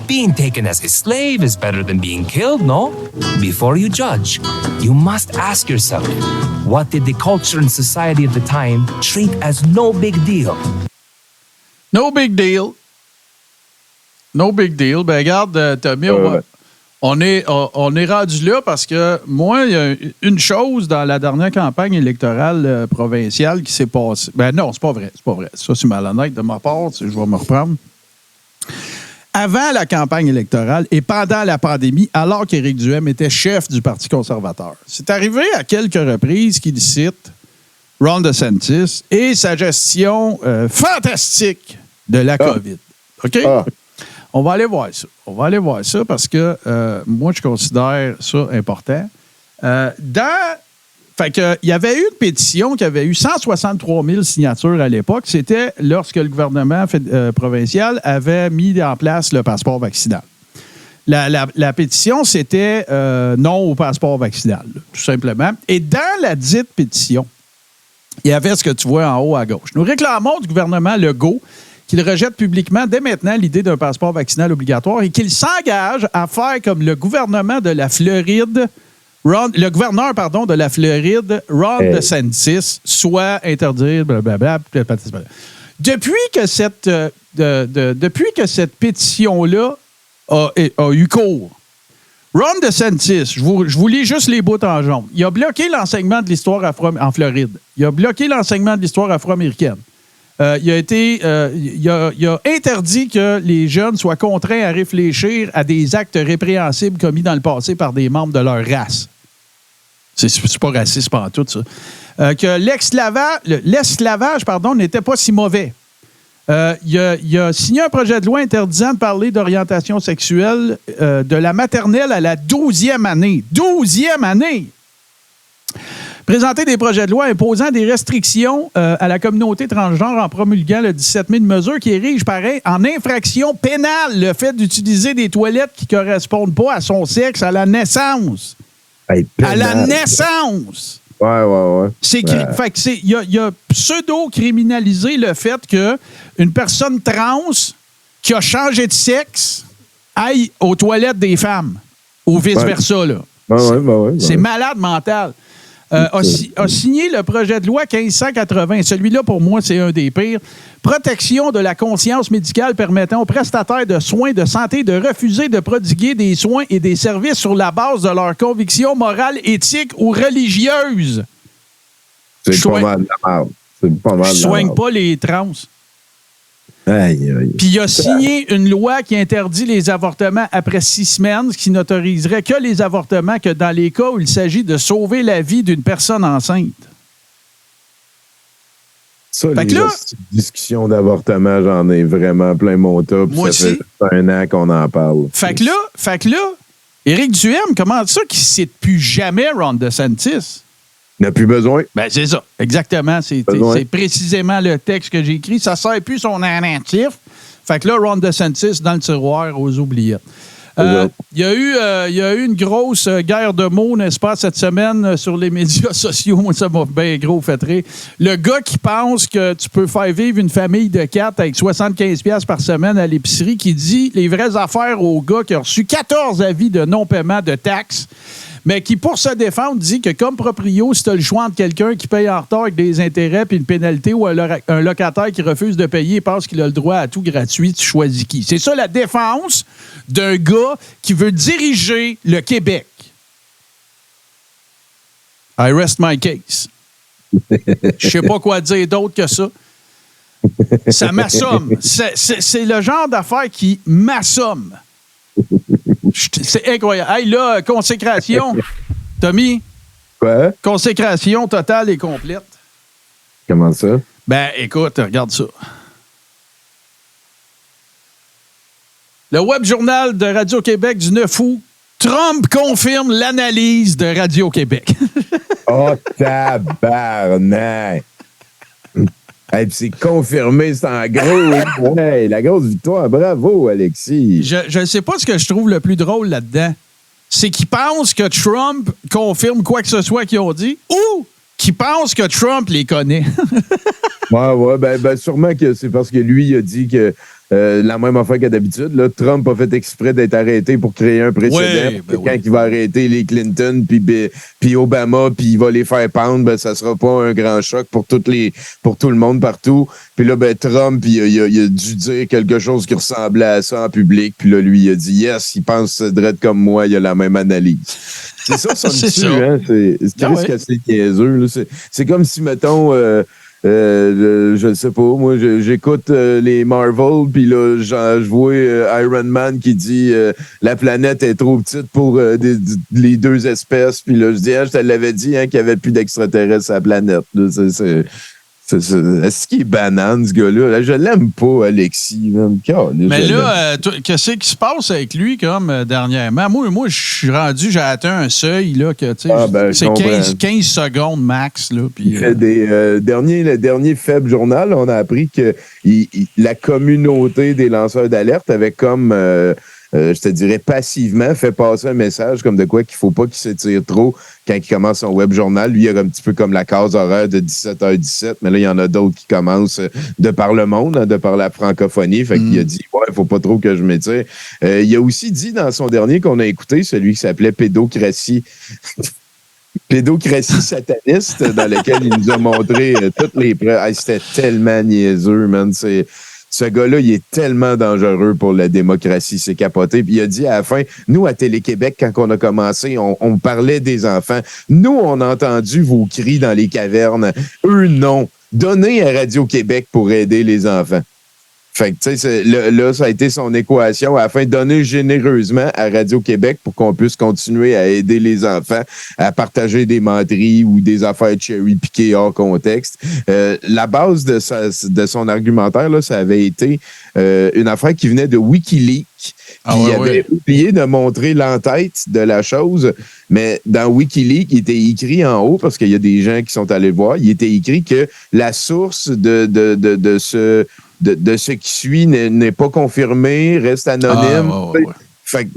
Being taken as a slave is better than being killed, no? Before you judge, you must ask yourself, what did the culture and society of the time treat as no big deal? No big deal. No big deal. Ben regarde, Tommy, on est rendu là parce que moi, il y a une chose dans la dernière campagne électorale provinciale qui s'est passée. Ben non, c'est pas vrai. Ça, c'est malhonnête de ma part. Je vais me reprendre. Avant la campagne électorale et pendant la pandémie, alors qu'Éric Duhem était chef du Parti conservateur, c'est arrivé à quelques reprises qu'il cite Ron DeSantis et sa gestion fantastique de la COVID. OK? On va aller voir ça parce que moi, je considère ça important. Fait que, il y avait eu une pétition qui avait eu 163 000 signatures à l'époque. C'était lorsque le gouvernement provincial avait mis en place le passeport vaccinal. La pétition, c'était non au passeport vaccinal, tout simplement. Et dans la dite pétition, il y avait ce que tu vois en haut à gauche. Nous réclamons du gouvernement Legault qu'il rejette publiquement dès maintenant l'idée d'un passeport vaccinal obligatoire et qu'il s'engage à faire comme le gouvernement de la Floride, le gouverneur de la Floride, Ron DeSantis, soit interdire blablabla. depuis que cette pétition-là a eu cours, Ron DeSantis, je vous lis juste les bouts en jaune. Il a bloqué l'enseignement de l'histoire en Floride. Il a bloqué l'enseignement de l'histoire afro-américaine. Il a interdit que les jeunes soient contraints à réfléchir à des actes répréhensibles commis dans le passé par des membres de leur race. C'est pas raciste pantoute, ça. Que l'esclavage, n'était pas si mauvais. Il a signé un projet de loi interdisant de parler d'orientation sexuelle de la maternelle à la 12e année. 12e année! Présenter des projets de loi imposant des restrictions à la communauté transgenre en promulguant le 17 mai une mesure qui érige, pareil, en infraction pénale le fait d'utiliser des toilettes qui ne correspondent pas à son sexe à la naissance. Hey, à la naissance! Ouais. Fait que il a pseudo-criminalisé le fait qu'une personne trans qui a changé de sexe aille aux toilettes des femmes ou vice-versa. Là. C'est malade mental. A signé le projet de loi 1580. Celui-là, pour moi, c'est un des pires. Protection de la conscience médicale permettant aux prestataires de soins de santé de refuser de prodiguer des soins et des services sur la base de leurs convictions morales, éthiques ou religieuses. C'est pas mal de la merde. Je soigne pas les trans. Aïe. Puis il a signé une loi qui interdit les avortements après 6 semaines, qui n'autoriserait que les avortements que dans les cas où il s'agit de sauver la vie d'une personne enceinte. Ça, les discussions d'avortement, j'en ai vraiment plein mon top. Moi ça aussi. fait 1 an qu'on en parle. Fait que là, Éric Duhem, comment ça qu'il ne cite plus jamais Ron DeSantis? Il n'a plus besoin. Ben, c'est ça. Exactement. C'est précisément le texte que j'ai écrit. Ça ne sert plus son narratif. Fait que là, Ron DeSantis dans le tiroir aux oubliettes. Il y a eu une grosse guerre de mots, n'est-ce pas, cette semaine sur les médias sociaux. Moi, ça m'a bien gros fait rire. Le gars qui pense que tu peux faire vivre une famille de 4 avec 75$ par semaine à l'épicerie, qui dit les vraies affaires au gars qui a reçu 14 avis de non-paiement de taxes, mais qui, pour se défendre, dit que comme proprio, si tu as le choix entre quelqu'un qui paye en retard avec des intérêts puis une pénalité ou un locataire qui refuse de payer et pense qu'il a le droit à tout gratuit, tu choisis qui? C'est ça la défense d'un gars qui veut diriger le Québec. I rest my case. Je sais pas quoi dire d'autre que ça. Ça m'assomme. C'est le genre d'affaire qui m'assomme. C'est incroyable. Hey, là, consécration. Tommy? Quoi? Consécration totale et complète. Comment ça? Ben, écoute, regarde ça. Le web journal de Radio-Québec du 9 août. Trump confirme l'analyse de Radio-Québec. Oh, tabarnak! Hey, puis c'est confirmé, c'est en gros. Ouais, la grosse victoire. Bravo, Alexis. Je ne sais pas ce que je trouve le plus drôle là-dedans. C'est qu'ils pensent que Trump confirme quoi que ce soit qu'ils ont dit ou qu'ils pensent que Trump les connaît. Ouais, ben sûrement que c'est parce que lui, il a dit que la même affaire que d'habitude. Là, Trump a fait exprès d'être arrêté pour créer un précédent. Quand il va arrêter les Clinton puis Obama, puis il va les faire pendre, ben ça sera pas un grand choc pour tout le monde partout. Puis là, ben Trump, il a dû dire quelque chose qui ressemblait à ça en public. Puis là, lui, il a dit yes, il pense direct comme moi, il a la même analyse. C'est ça, ça me tue, hein? C'est assez niaiseux. Là. C'est comme si, mettons... je ne sais pas, moi j'écoute les Marvel, puis là je vois Iron Man qui dit la planète est trop petite pour les deux espèces, puis là je dis je te l'avais dit qu'il n'y avait plus d'extraterrestres sur la planète. Là, est-ce qu'il est banane, ce gars-là? Là, je l'aime pas, Alexis. Même. Mais là, qu'est-ce qui se passe avec lui comme dernièrement? Moi, je suis rendu, j'ai atteint un seuil, là, que c'est 15 secondes max. Là, puis, le dernier faible journal, on a appris que la communauté des lanceurs d'alerte avait comme... je te dirais passivement, fait passer un message comme de quoi qu'il ne faut pas qu'il s'étire trop quand il commence son web journal. Lui, il a un petit peu comme la case horaire de 17h17, mais là, il y en a d'autres qui commencent de par le monde, de par la francophonie. Fait qu'il a dit, ouais, il ne faut pas trop que je m'étire. Il a aussi dit dans son dernier qu'on a écouté, celui qui s'appelait Pédocratie. Pédocratie sataniste dans lequel il nous a montré toutes les preuves. Hey, c'était tellement niaiseux, man. Ce gars-là, il est tellement dangereux pour la démocratie. C'est capoté. Puis il a dit à la fin, nous, à Télé-Québec, quand on a commencé, on parlait des enfants. Nous, on a entendu vos cris dans les cavernes. Eux, non. Donnez à Radio-Québec pour aider les enfants. Fait que, tu sais, là, ça a été son équation afin de donner généreusement à Radio-Québec pour qu'on puisse continuer à aider les enfants à partager des menteries ou des affaires cherry-piquées hors contexte. La base de son argumentaire, là, ça avait été une affaire qui venait de Wikileaks. Il avait oublié de montrer l'entête de la chose, mais dans Wikileaks, il était écrit en haut, parce qu'il y a des gens qui sont allés le voir, il était écrit que la source de ce qui suit n'est pas confirmé, reste anonyme. Fait que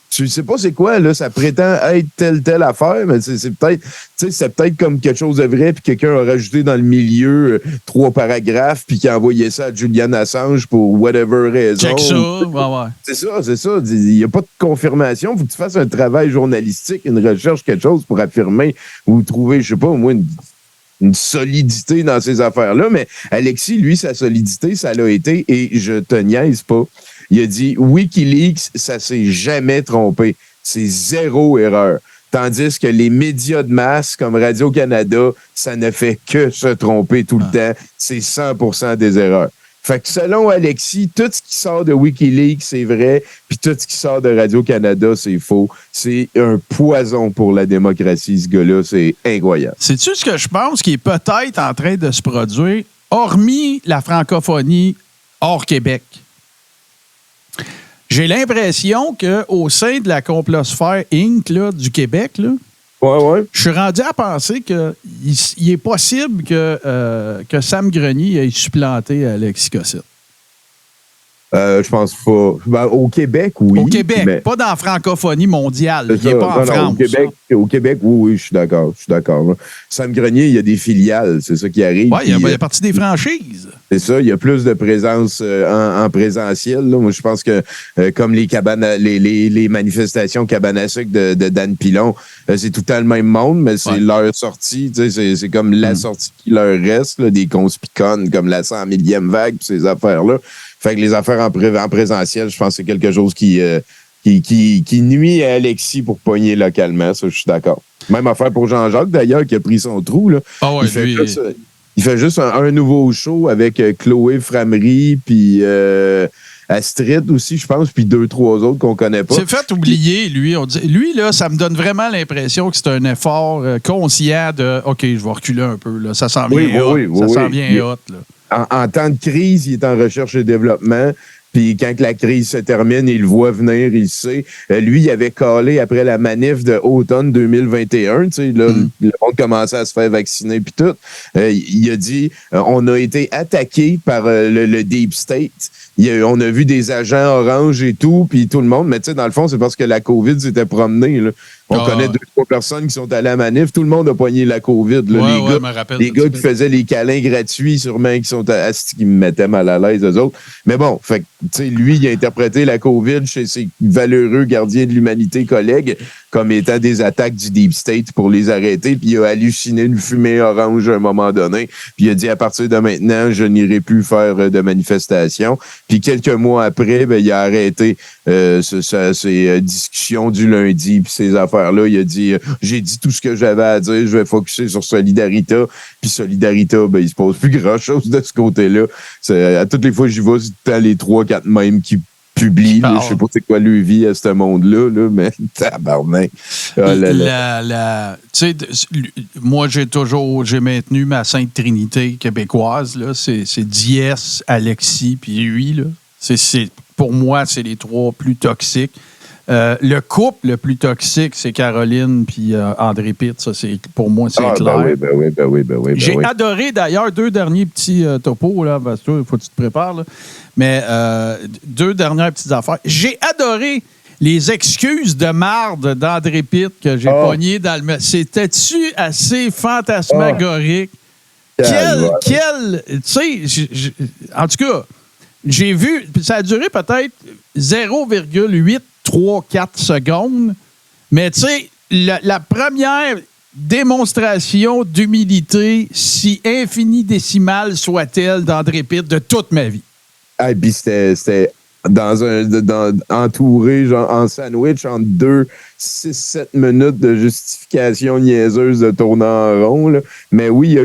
tu sais pas c'est quoi, là, ça prétend être telle affaire, mais c'est peut-être comme quelque chose de vrai, puis quelqu'un a rajouté dans le milieu 3 paragraphes, puis qui a envoyé ça à Julian Assange pour whatever raison. Check ça, C'est ça. Il n'y a pas de confirmation. Il faut que tu fasses un travail journalistique, une recherche, quelque chose pour affirmer ou trouver, je sais pas, au moins une solidité dans ces affaires-là. Mais Alexis, lui, sa solidité, ça l'a été, et je te niaise pas. Il a dit Wikileaks, ça s'est jamais trompé. C'est 0 erreur. Tandis que les médias de masse comme Radio-Canada, ça ne fait que se tromper tout le temps. C'est 100% des erreurs. Fait que selon Alexis, tout ce qui sort de Wikileaks, c'est vrai, puis tout ce qui sort de Radio-Canada, c'est faux. C'est un poison pour la démocratie, ce gars-là. C'est incroyable. Sais-tu ce que je pense qui est peut-être en train de se produire, hormis la francophonie hors Québec? J'ai l'impression qu'au sein de la complosphère Inc. là, du Québec, là, je suis rendu à penser qu'il est possible que Sam Grenier ait supplanté Alexis Cossette. Je pense pas. Ben, au Québec, oui. Au Québec, pas dans la francophonie mondiale. Il n'est pas en France. Au Québec, oui, je suis d'accord. Là. Sam Grenier, il y a des filiales, c'est ça qui arrive. Oui, il y a partie des franchises. C'est ça, il y a plus de présence en présentiel. Là. Moi, je pense que comme les manifestations cabane à sucre de Dan Pilon, c'est tout le temps le même monde, mais c'est leur sortie. C'est comme la sortie qui leur reste, là, des conspiconnes comme la 100 millième vague, ces affaires-là. Fait que les affaires en présentiel, je pense que c'est quelque chose qui nuit à Alexis pour pogner localement. Ça, je suis d'accord. Même affaire pour Jean-Jacques, d'ailleurs, qui a pris son trou. Là. Il fait juste un nouveau show avec Chloé Framery, puis Astrid aussi, je pense, puis 2-3 autres qu'on connaît pas. C'est fait oublier, lui. Lui, là, ça me donne vraiment l'impression que c'est un effort conscient de « OK, je vais reculer un peu. Là. Ça s'en vient hot. Ça s'en vient hot. Là. En temps de crise, il est en recherche et développement. Puis quand la crise se termine, il le voit venir, il sait. Lui, il avait calé après la manif de automne 2021. Tu sais, là, le monde commençait à se faire vacciner puis tout. Il a dit on a été attaqué par le Deep State. On a vu des agents orange et tout, puis tout le monde. Mais tu sais, dans le fond, c'est parce que la COVID s'était promenée. Là. On connaît 2-3 personnes qui sont allées à la manif. Tout le monde a poigné la COVID. Là. Les gars qui faisaient les câlins gratuits, sûrement, qui me mettaient mal à l'aise, eux autres. Mais bon, fait tu sais, lui, il a interprété la COVID chez ses valeureux gardiens de l'humanité collègues comme étant des attaques du Deep State pour les arrêter. Puis il a halluciné une fumée orange à un moment donné. Puis il a dit, à partir de maintenant, je n'irai plus faire de manifestations. Puis quelques mois après, il a arrêté ses discussions du lundi puis ces affaires-là. Il a dit, j'ai dit tout ce que j'avais à dire, je vais focusser sur Solidarita. Puis Solidarita, il se passe plus grand-chose de ce côté-là. À toutes les fois que j'y vais, c'est tout le temps les 3-4 mêmes qui publient. Je sais pas c'est quoi leur vie à ce monde-là, là, mais tabarnak. Moi, j'ai maintenu ma Sainte Trinité québécoise. Là. C'est Diès, Alexis, puis lui. Là. Pour moi, c'est les 3 plus toxiques. Le couple le plus toxique, c'est Caroline puis André Pitt. Ça, pour moi, c'est clair. Ben oui. J'ai adoré, d'ailleurs, 2 derniers petits topos. Là, parce que il faut que tu te prépares. Là. Mais 2 dernières petites affaires. J'ai adoré les excuses de marde d'André Pitt que j'ai pognées dans le... C'était-tu assez fantasmagorique? Tu sais, en tout cas, j'ai vu... Ça a duré peut-être 0,834 secondes, mais tu sais, la première démonstration d'humilité, si infini-décimale soit-elle, d'André Pitt de toute ma vie. Ah, puis c'était entouré, genre, en sandwich, entre 6-7 minutes de justification niaiseuse de tourner en rond. Là. Mais oui, il y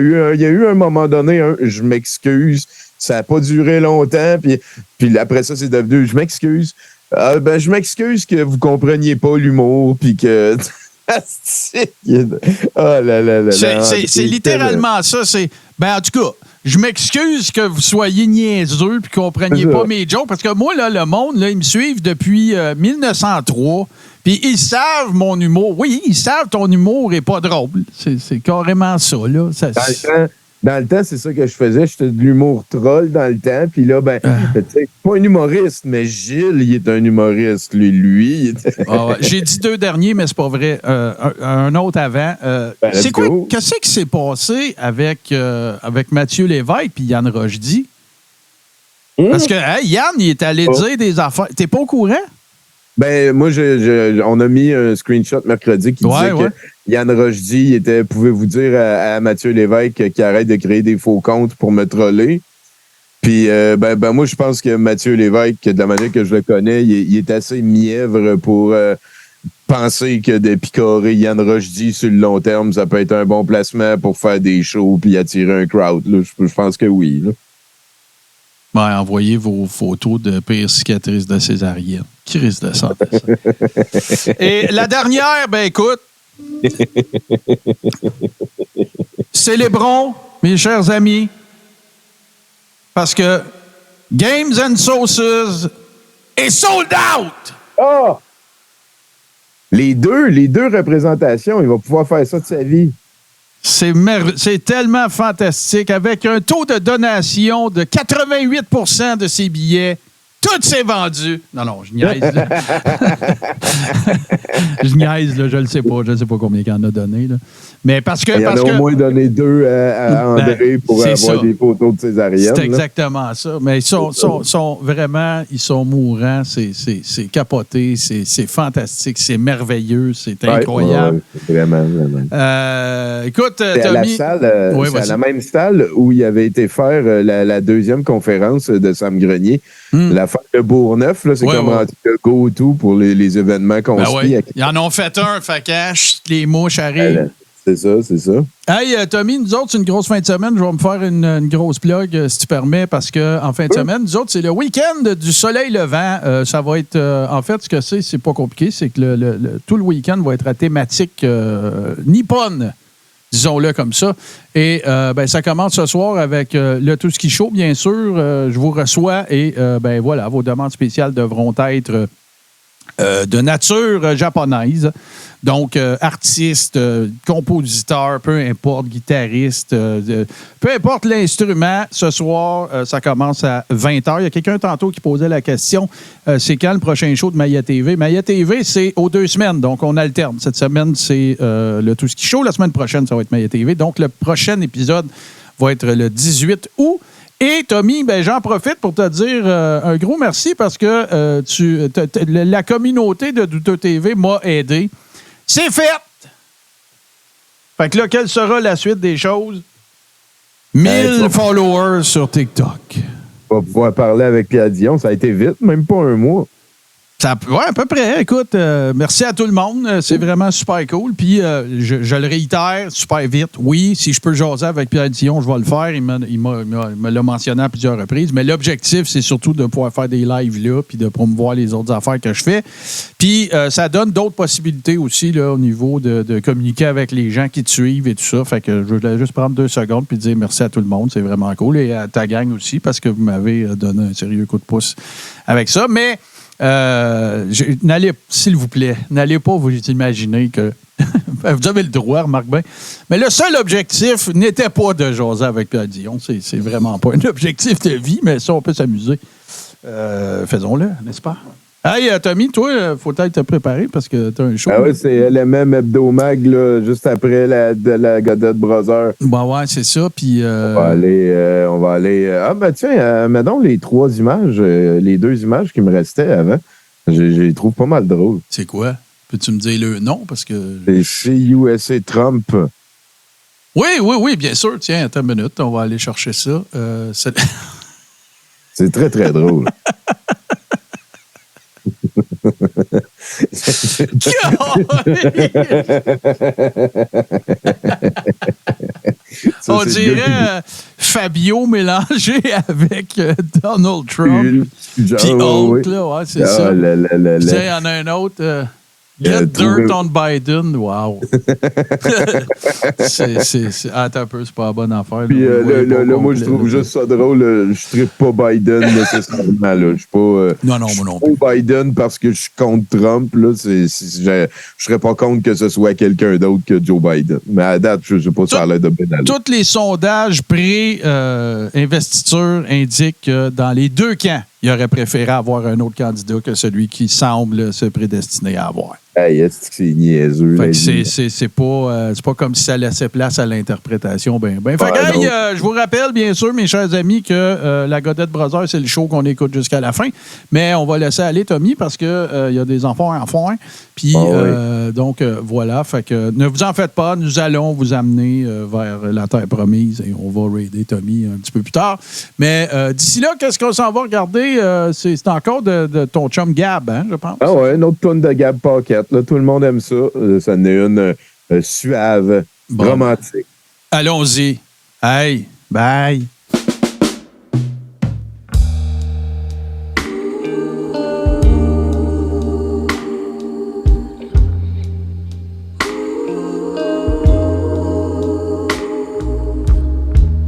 a eu un moment donné, je m'excuse, ça n'a pas duré longtemps, puis après ça, c'est devenu, je m'excuse. Je m'excuse que vous compreniez pas l'humour, puis que... C'est littéralement ça. En tout cas, je m'excuse que vous soyez niaiseux et que vous ne compreniez pas mes jokes, parce que moi, là, le monde, là, ils me suivent depuis 1903, puis ils savent mon humour. Oui, ils savent ton humour est pas drôle. C'est carrément ça, là. Dans le temps, c'est ça que je faisais. J'étais de l'humour troll dans le temps. Puis là, tu sais, pas un humoriste, mais Gilles, il est un humoriste. Lui, il était... J'ai dit 2 derniers, mais c'est pas vrai. Un autre avant. C'est quoi? Qu'est-ce qui s'est passé avec Mathieu Lévesque et Yann Rochdy? Parce que Yann, il est allé dire des affaires. T'es pas au courant? Moi, on a mis un screenshot mercredi qui disait que Yann Rochdy pouvez-vous dire à Mathieu Lévesque qu'il arrête de créer des faux comptes pour me troller. Puis, moi, je pense que Mathieu Lévesque, de la manière que je le connais, il est assez mièvre pour penser que de picorer Yann Rochdy sur le long terme, ça peut être un bon placement pour faire des shows puis attirer un crowd. Là. Je pense que oui. Là. Envoyez vos photos de pire cicatrices de césarienne. Qui risque de santé, ça? Et la dernière, écoute. Célébrons, mes chers amis, parce que Games and Sauces est sold out! Oh! Les deux représentations, il va pouvoir faire ça de sa vie. C'est tellement fantastique. Avec un taux de donation de 88 % de ses billets, tout s'est vendu. Non, je niaise. Là. Je niaise, là, je ne sais pas. Je ne sais pas combien il en a donné. Là. Mais parce que. Il en a au moins donné 2 à André pour avoir des photos de césarienne. C'est exactement ça. Mais ils sont vraiment, ils sont mourants. C'est capoté. C'est fantastique. C'est merveilleux. C'est incroyable. Vraiment. Écoute, Tommy. C'est à la même salle où il avait été faire la deuxième conférence de Sam Grenier. La fête de Bourgneuf, là, c'est comme le go-to pour les événements construits. Ils en ont fait un, fait que les mouches arrivent. C'est ça. Hey, Tommy, nous autres, c'est une grosse fin de semaine. Je vais me faire une grosse plug, si tu permets, parce qu'en fin de semaine, nous autres, c'est le week-end du soleil levant. Ça va être... en fait, ce que c'est pas compliqué, c'est que tout le week-end va être à thématique nippone. Disons-le comme ça. Et ça commence ce soir avec le Tout Ski Show, bien sûr. Je vous reçois et voilà, vos demandes spéciales devront être de nature japonaise. Donc, artiste, compositeur, peu importe, guitariste, peu importe l'instrument, ce soir, ça commence à 20h. Il y a quelqu'un tantôt qui posait la question, c'est quand le prochain show de Maya TV? Maya TV, c'est aux 2 semaines, donc on alterne. Cette semaine, c'est le Tout Ski Show. La semaine prochaine, ça va être Maya TV. Donc, le prochain épisode va être le 18 août. Et Tommy, j'en profite pour te dire un gros merci parce que la communauté de Douteux TV m'a aidé. C'est fait! Fait que là, quelle sera la suite des choses? 1000 followers sur TikTok. On va pouvoir parler avec Pierre Dion. Ça a été vite, même pas un mois. Oui, à peu près. Écoute, merci à tout le monde. C'est vraiment super cool. Puis, je le réitère, super vite. Oui, si je peux jaser avec Pierre Dion, je vais le faire. Il me l'a mentionné à plusieurs reprises. Mais l'objectif, c'est surtout de pouvoir faire des lives là puis de promouvoir les autres affaires que je fais. Puis, ça donne d'autres possibilités aussi là, au niveau de communiquer avec les gens qui te suivent et tout ça. Fait que je voulais juste prendre 2 secondes puis dire merci à tout le monde. C'est vraiment cool. Et à ta gang aussi parce que vous m'avez donné un sérieux coup de pouce avec ça. Mais s'il vous plaît, n'allez pas vous imaginer que vous avez le droit, remarque bien. Mais le seul objectif n'était pas de jaser avec Pierre Dion. C'est vraiment pas un objectif de vie, mais ça, on peut s'amuser. Faisons-le, n'est-ce pas? Hey, Tommy, toi, faut peut-être te préparer parce que tu as un show. Ah oui, c'est LMM Hebdomag, là, juste après la Godette Brother. Ouais, c'est ça. Puis, on va aller. Tiens, mets donc les 2 images qui me restaient avant. Je les trouve pas mal drôles. C'est quoi? Peux-tu me dire le nom? Parce que... C'est chez USA Trump. Oui, bien sûr. Tiens, attends une minute, on va aller chercher ça. C'est très, très drôle. On dirait Fabio mélangé avec Donald Trump. Puis Hulk, là, ouais, c'est ça. Il y en a un autre. Get dirt on Biden. Wow. Attends un peu, c'est pas la bonne affaire. Puis là, moi, je trouve juste ça drôle. Je ne pas Biden nécessairement. Là. Je suis pas. Non, moi non plus. Pas Biden parce que je suis contre Trump. Là. Je serais pas contre que ce soit quelqu'un d'autre que Joe Biden. Mais à date, je ne sais pas si ça a l'air de bien aller. Tous les sondages pré-investiture indiquent que dans les deux camps, il aurait préféré avoir un autre candidat que celui qui semble se prédestiner à avoir. Hey, est-ce que c'est niaiseux? Fait que c'est pas comme si ça laissait place à l'interprétation. Fait que, je vous rappelle, bien sûr, mes chers amis, que la Godette Brothers, c'est le show qu'on écoute jusqu'à la fin. Mais on va laisser aller Tommy parce que il y a des enfants à foin. Puis, donc, voilà. Fait que ne vous en faites pas. Nous allons vous amener vers la terre promise et on va raider Tommy un petit peu plus tard. Mais d'ici là, qu'est-ce qu'on s'en va regarder? C'est encore de ton chum Gab, hein, je pense. Ah ouais, une autre tonne de Gab Pocket. Là, tout le monde aime ça. Ça en est une suave, romantique. Allons-y. Hey, bye.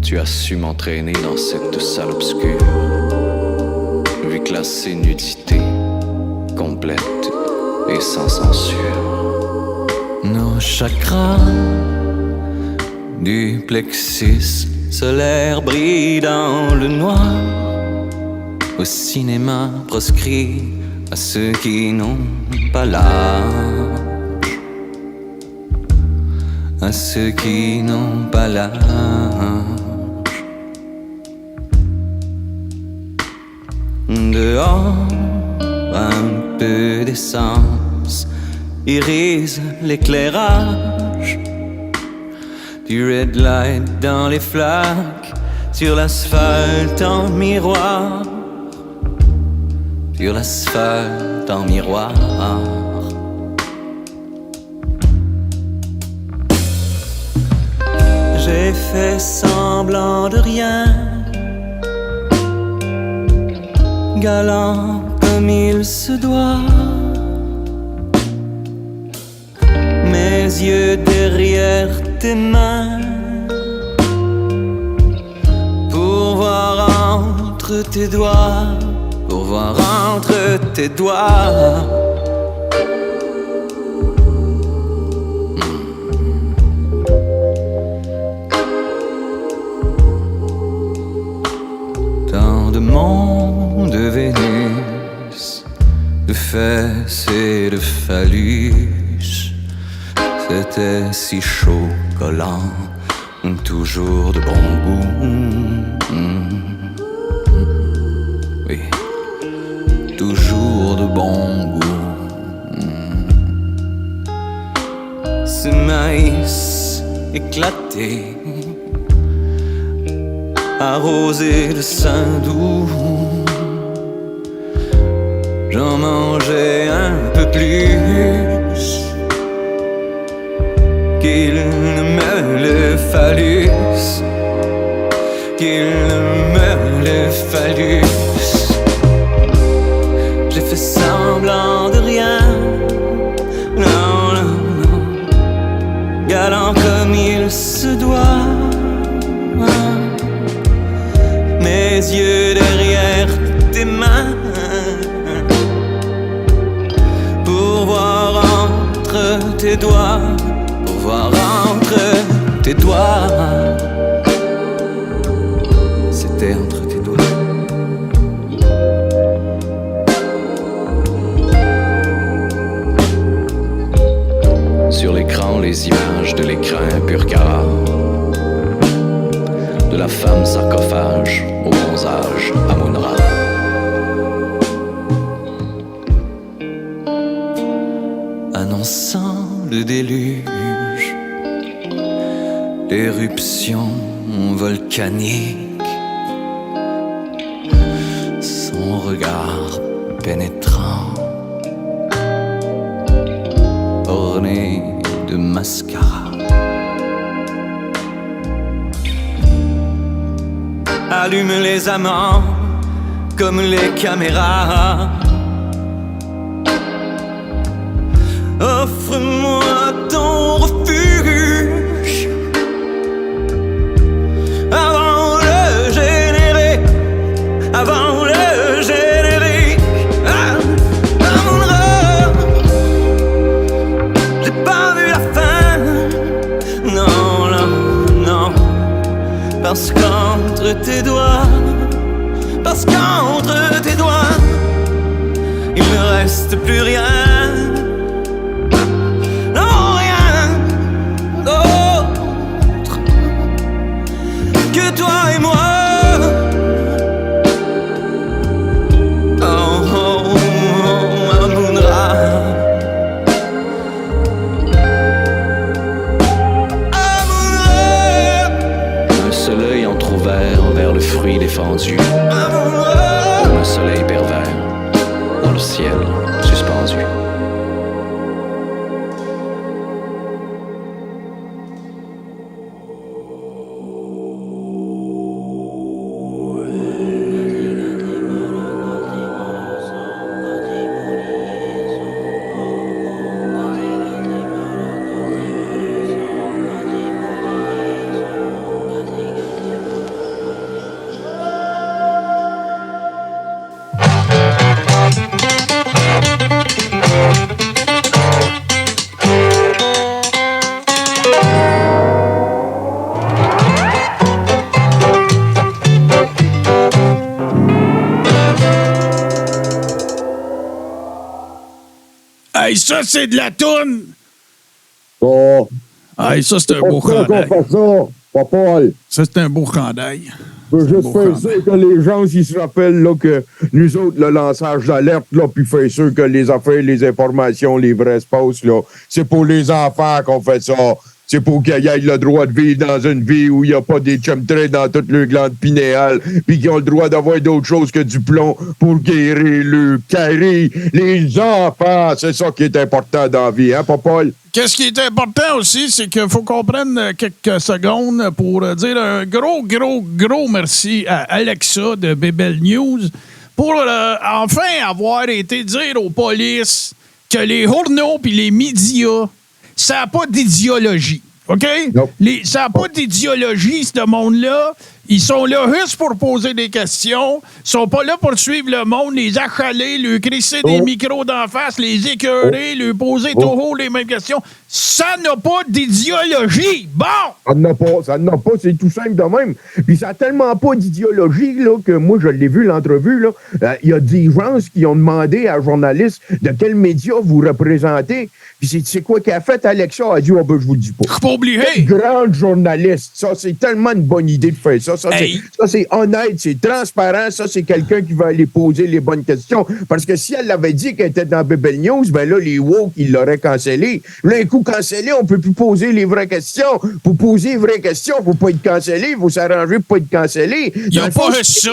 Tu as su m'entraîner dans cette salle obscure, vu classer nudité complète et sans censure. Nos chakrins du plexus solaire brillent dans le noir. Au cinéma proscrit à ceux qui n'ont pas l'âge, à ceux qui n'ont pas l'âge. Dehors, un peu d'essence irise l'éclairage du red light dans les flaques, sur l'asphalte en miroir, sur l'asphalte en miroir. J'ai fait semblant de rien, galant comme il se doit, mes yeux derrière tes mains, pour voir entre tes doigts, pour voir entre tes doigts. Tant de monde, de Vénus, de fesses et de phallus, c'était si chaud, collant, toujours de bon goût. Oui, toujours de bon goût. Ce maïs éclaté, arrosé de sein doux, j'en mangeais un peu plus qu'il ne me le fallût, qu'il ne me le fallût. J'ai fait semblant de rien, non, non, non, galant comme il se doit, mes yeux derrière tes mains, pour voir entre tes doigts, pour voir entre tes doigts. C'était entre tes doigts. Sur l'écran, les images de l'écran Purcara, de la femme sarcophage au bronzage à Munra. déluge, l'éruption volcanique, son regard pénétrant, orné de mascara. Allume les amants comme les caméras. Offre-moi ton refuge avant le générique, avant le générique. J'ai pas vu la fin, non, non, non, parce qu'entre tes doigts, parce qu'entre tes doigts, il ne reste plus rien. Toi et moi, oh, oh, oh, Amun-Ra. Un seul œil entrouvert envers le fruit défendu, comme un soleil pervers dans le ciel suspendu. Hey, ça, c'est de la toune! Oh, Hey, ça, c'est un beau pourquoi qu'on chandail. fait ça, pas Paul? Ça, c'est un beau chandail. Je veux juste faire sûr que les gens, s'ils se rappellent là, que nous autres, le lançage d'alerte, là, puis faire sûr que les affaires, les informations, les vrais espaces, là, c'est pour les enfants qu'on fait ça. C'est pour qu'ils aient le droit de vivre dans une vie où il n'y a pas des chemtrails dans toutes leurs glandes pinéales, puis qu'ils ont le droit d'avoir d'autres choses que du plomb pour guérir le carie. Les enfants, c'est ça qui est important dans la vie, hein, Paul? Qu'est-ce qui est important aussi, c'est qu'il faut qu'on prenne quelques secondes pour dire un gros merci à Alexa de Bebel News pour enfin avoir été dire aux polices que les journaux puis les médias, ça n'a pas d'idéologie. OK? Nope. Ça n'a pas d'idéologie, ce monde-là. Ils sont là juste pour poser des questions. Ils sont pas là pour suivre le monde, les achaler, lui crisser des micros d'en face, les écœurer, lui poser toujours les mêmes questions. Ça n'a pas d'idéologie. Bon! Ça n'a pas, c'est tout simple de même. Puis ça n'a tellement pas d'idéologie, là, que moi, je l'ai vu, l'entrevue, là. Il y a des gens qui ont demandé à un journaliste de quel média vous représentez. Puis c'est quoi qu'a fait Alexa? Elle a dit, oh, ben, je vous le dis pas. Je suis pas obligé. Quel grand journaliste. Ça, c'est tellement une bonne idée de faire ça. Ça, c'est honnête, c'est transparent. Ça, c'est quelqu'un qui va aller poser les bonnes questions. Parce que si elle avait dit qu'elle était dans Bebel News, ben là, les woke, ils l'auraient cancellé. Là, un coup cancellé, on peut plus poser les vraies questions. Pour poser les vraies questions, faut pas être cancellé. Il faut s'arranger pour pas être cancellé. Il n'y a pas ça.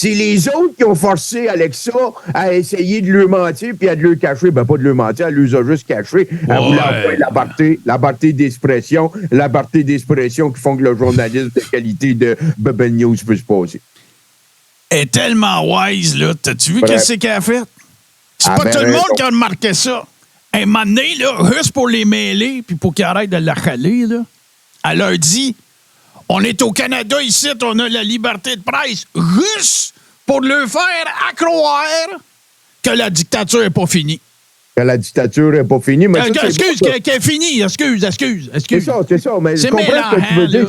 C'est les autres qui ont forcé Alexa à essayer de leur mentir puis à de leur cacher. Ben, pas de leur mentir, elle les a juste cachés. Elle voulait avoir la liberté d'expression qui font que le journalisme de qualité de Bebel News peut se passer. Elle est tellement wise, là. T'as-tu vu qu'est-ce qu'elle a fait? C'est pas tout le monde qui a remarqué ça. Un moment donné, là, juste pour les mêler puis pour qu'ils arrêtent de la caler, là, elle leur dit... On est au Canada ici, on a la liberté de presse. Juste pour leur faire croire que la dictature n'est pas finie. Que la dictature n'est pas finie. Mais excuse, qu'elle est finie. Excuse. C'est ça. Mais je comprends ce que tu veux dire.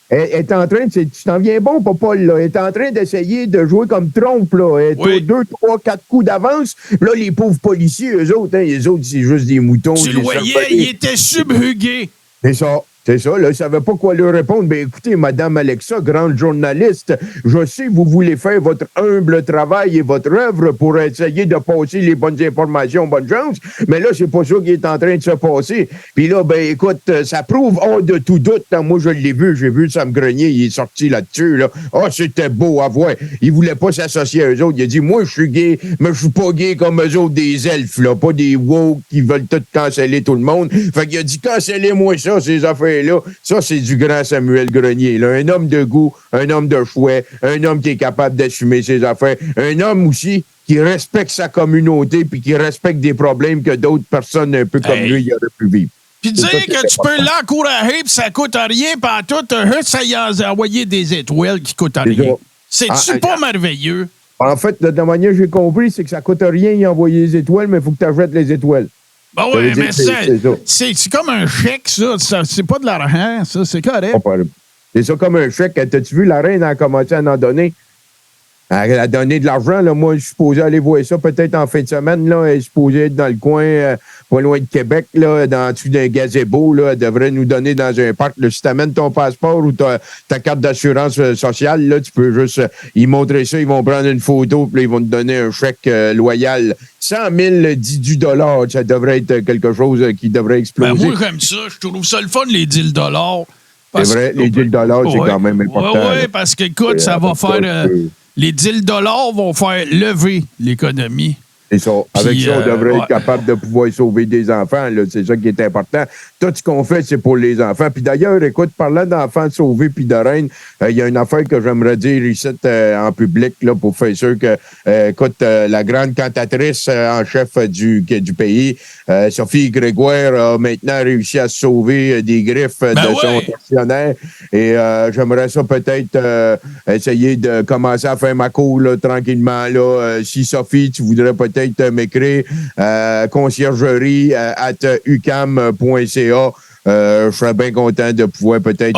Elle est en train, tu t'en viens bon, Paul, là. Elle est en train d'essayer de jouer comme Trump, là. Elle est aux 2, 3, 4 coups d'avance. Là, les pauvres policiers, eux autres, les autres, c'est juste des moutons. Tu le voyais, ils étaient subjugués. C'est ça. C'est ça, là, il ne savait pas quoi leur répondre. Ben écoutez, Madame Alexa, grande journaliste, je sais que vous voulez faire votre humble travail et votre œuvre pour essayer de passer les bonnes informations, bonne chance, mais là, c'est pas ça qui est en train de se passer. Puis là, ben écoute, ça prouve hors de tout doute. Hein, moi, je l'ai vu, j'ai vu Sam Grenier, il est sorti là-dessus. Là. Oh, c'était beau à voir. Il voulait pas s'associer à eux autres. Il a dit, moi, je suis gay, mais je suis pas gay comme eux autres, des elfes, là, pas des woke qui veulent tout canceller tout le monde. Fait qu'il a dit, cancellez-moi ça, ces affaires là, ça, c'est du grand Samuel Grenier. Là. Un homme de goût, un homme de chouet, un homme qui est capable d'assumer ses affaires, un homme aussi qui respecte sa communauté puis qui respecte des problèmes que d'autres personnes un peu comme lui y auraient pu vivre. Puis dire que tu peux l'encourager puis ça coûte rien, pas tout, ça y a envoyé des étoiles qui coûtent rien. C'est-tu pas merveilleux? En fait, de la manière que j'ai compris, c'est que ça coûte rien y envoyer les étoiles, mais il faut que tu achètes les étoiles. Ben oui, mais c'est comme un chèque, ça. C'est pas de l'argent, ça. C'est correct. C'est ça comme un chèque. T'as-tu vu, la reine a commencé à en donner? Elle a donné de l'argent. Là. Moi, je suis supposé aller voir ça peut-être en fin de semaine. Là. Elle est supposée être dans le coin, pas loin de Québec, là, dans dessus d'un gazebo. Là. Elle devrait nous donner dans un parc. Là, si tu amènes ton passeport ou ta carte d'assurance sociale, là, tu peux juste y montrer ça. Ils vont prendre une photo puis ils vont te donner un chèque loyal. 100 000 dit du dollar. Ça devrait être quelque chose qui devrait exploser. Ben, moi, j'aime ça. Je trouve ça le fun, les $10. C'est vrai, les $10, c'est quand même important. Oui, parce que, écoute, ça va faire... les $10 vont faire lever l'économie. C'est ça. Avec ça, on devrait être capable de pouvoir sauver des enfants. Là. C'est ça qui est important. Tout ce qu'on fait, c'est pour les enfants. Puis d'ailleurs, écoute, parlant d'enfants sauvés puis de reines, il y a une affaire que j'aimerais dire ici en public là, pour faire sûr que, écoute, la grande cantatrice en chef du pays, Sophie Grégoire, a maintenant réussi à sauver des griffes de son tortionnaire. Et j'aimerais ça peut-être essayer de commencer à faire ma cour là, tranquillement. Là. Si Sophie, tu voudrais peut-être m'écrire conciergerie @ucam.ca. Je serais bien content de pouvoir peut-être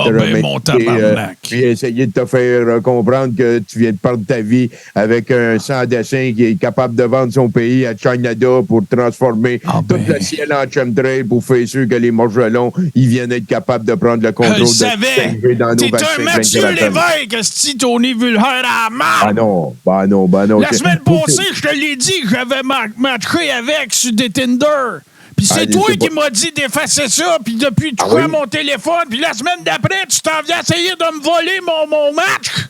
puis essayer de te faire comprendre que tu viens de perdre ta vie avec un sans-dessin qui est capable de vendre son pays à Canada pour transformer tout le ciel en chemtrail pour faire sûr que les morgelons ils viennent être capables de prendre le contrôle de dans nos vaccins. T'es un Mathieu Lévesque, si Tony Vulher à la marde! Ah non. La semaine passée, je te l'ai dit, j'avais matché avec sur des Tinder. Puis c'est toi qui m'as dit d'effacer ça, puis depuis tu prends mon téléphone, puis la semaine d'après, tu t'en viens essayer de me voler mon match?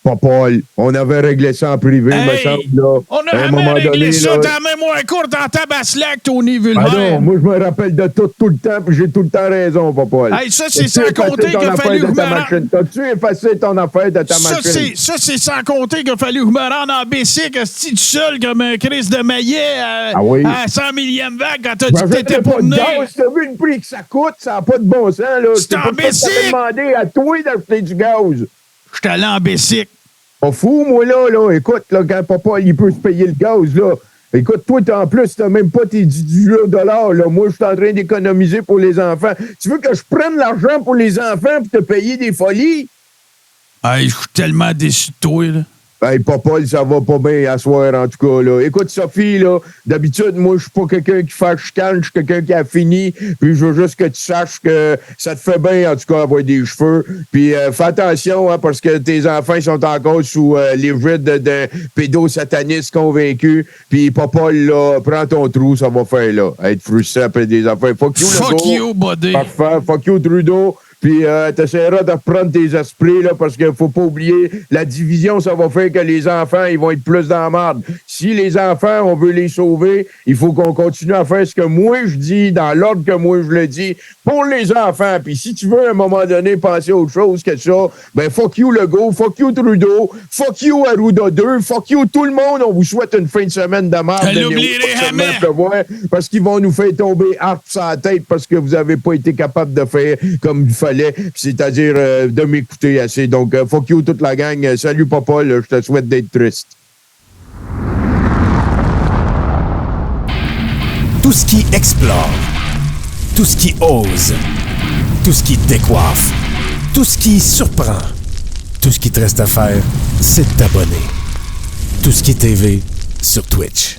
Pas Paul, on avait réglé ça en privé, me semble, là. On a vraiment réglé ça dans la mémoire courte en tabaslac, Tony Vulher. Ah non, moi, je me rappelle de tout le temps, puis j'ai tout le temps raison, pas Paul. Hey, ça, c'est sans compter qu'il a fallu que je me rende... T'as-tu effacé ton affaire de ta machine? Ça, c'est sans compter qu'il a fallu que je me rende en bicycle, tout seul, comme un Chris de Maillet à 100 millième vague, quand t'as dit que t'étais pas venu. T'as vu le prix que ça coûte? Ça n'a pas de bon sens, là. C'est en bicycle! Je t'ai demandé à toi d'acheter du gaz. Je suis allé en bicycle. Pas fou, moi, là. Écoute, là, quand papa, il peut se payer le gaz, là. Écoute, toi, en plus, t'as même pas tes $10 là. Moi, je suis en train d'économiser pour les enfants. Tu veux que je prenne l'argent pour les enfants pour te payer des folies? Hey, je suis tellement déçu de toi, là. Hey, papa, ça va pas bien à soir, en tout cas, là. Écoute, Sophie, là, d'habitude, moi, je suis pas quelqu'un qui fait chicane, je suis quelqu'un qui a fini, puis je veux juste que tu saches que ça te fait bien, en tout cas, avoir des cheveux. Puis fais attention, hein, parce que tes enfants sont encore sous l'égide d'un pédosataniste convaincu. Puis papa, là, prends ton trou, ça va faire, là. Être frustré après des affaires. Fuck you, buddy. Parfait. Fuck you, Trudeau. Puis t'essaieras de reprendre tes esprits, là, parce qu'il faut pas oublier, la division, ça va faire que les enfants, ils vont être plus dans la merde. Si les enfants, on veut les sauver, il faut qu'on continue à faire ce que moi je dis, dans l'ordre que moi je le dis, pour les enfants. Puis si tu veux, à un moment donné, penser à autre chose que ça, ben fuck you Legault, fuck you Trudeau, fuck you Arruda 2, fuck you tout le monde. On vous souhaite une fin de semaine de merde. Parce qu'ils vont nous faire tomber hard sur la tête parce que vous avez pas été capable de faire comme il fallait. C'est-à-dire de m'écouter assez. Donc, fuck you toute la gang. Salut, papa. Là, je te souhaite d'être triste. Tout ce qui explore, tout ce qui ose, tout ce qui décoiffe, tout ce qui surprend, tout ce qui te reste à faire, c'est de t'abonner. Tout ce qui est TV sur Twitch.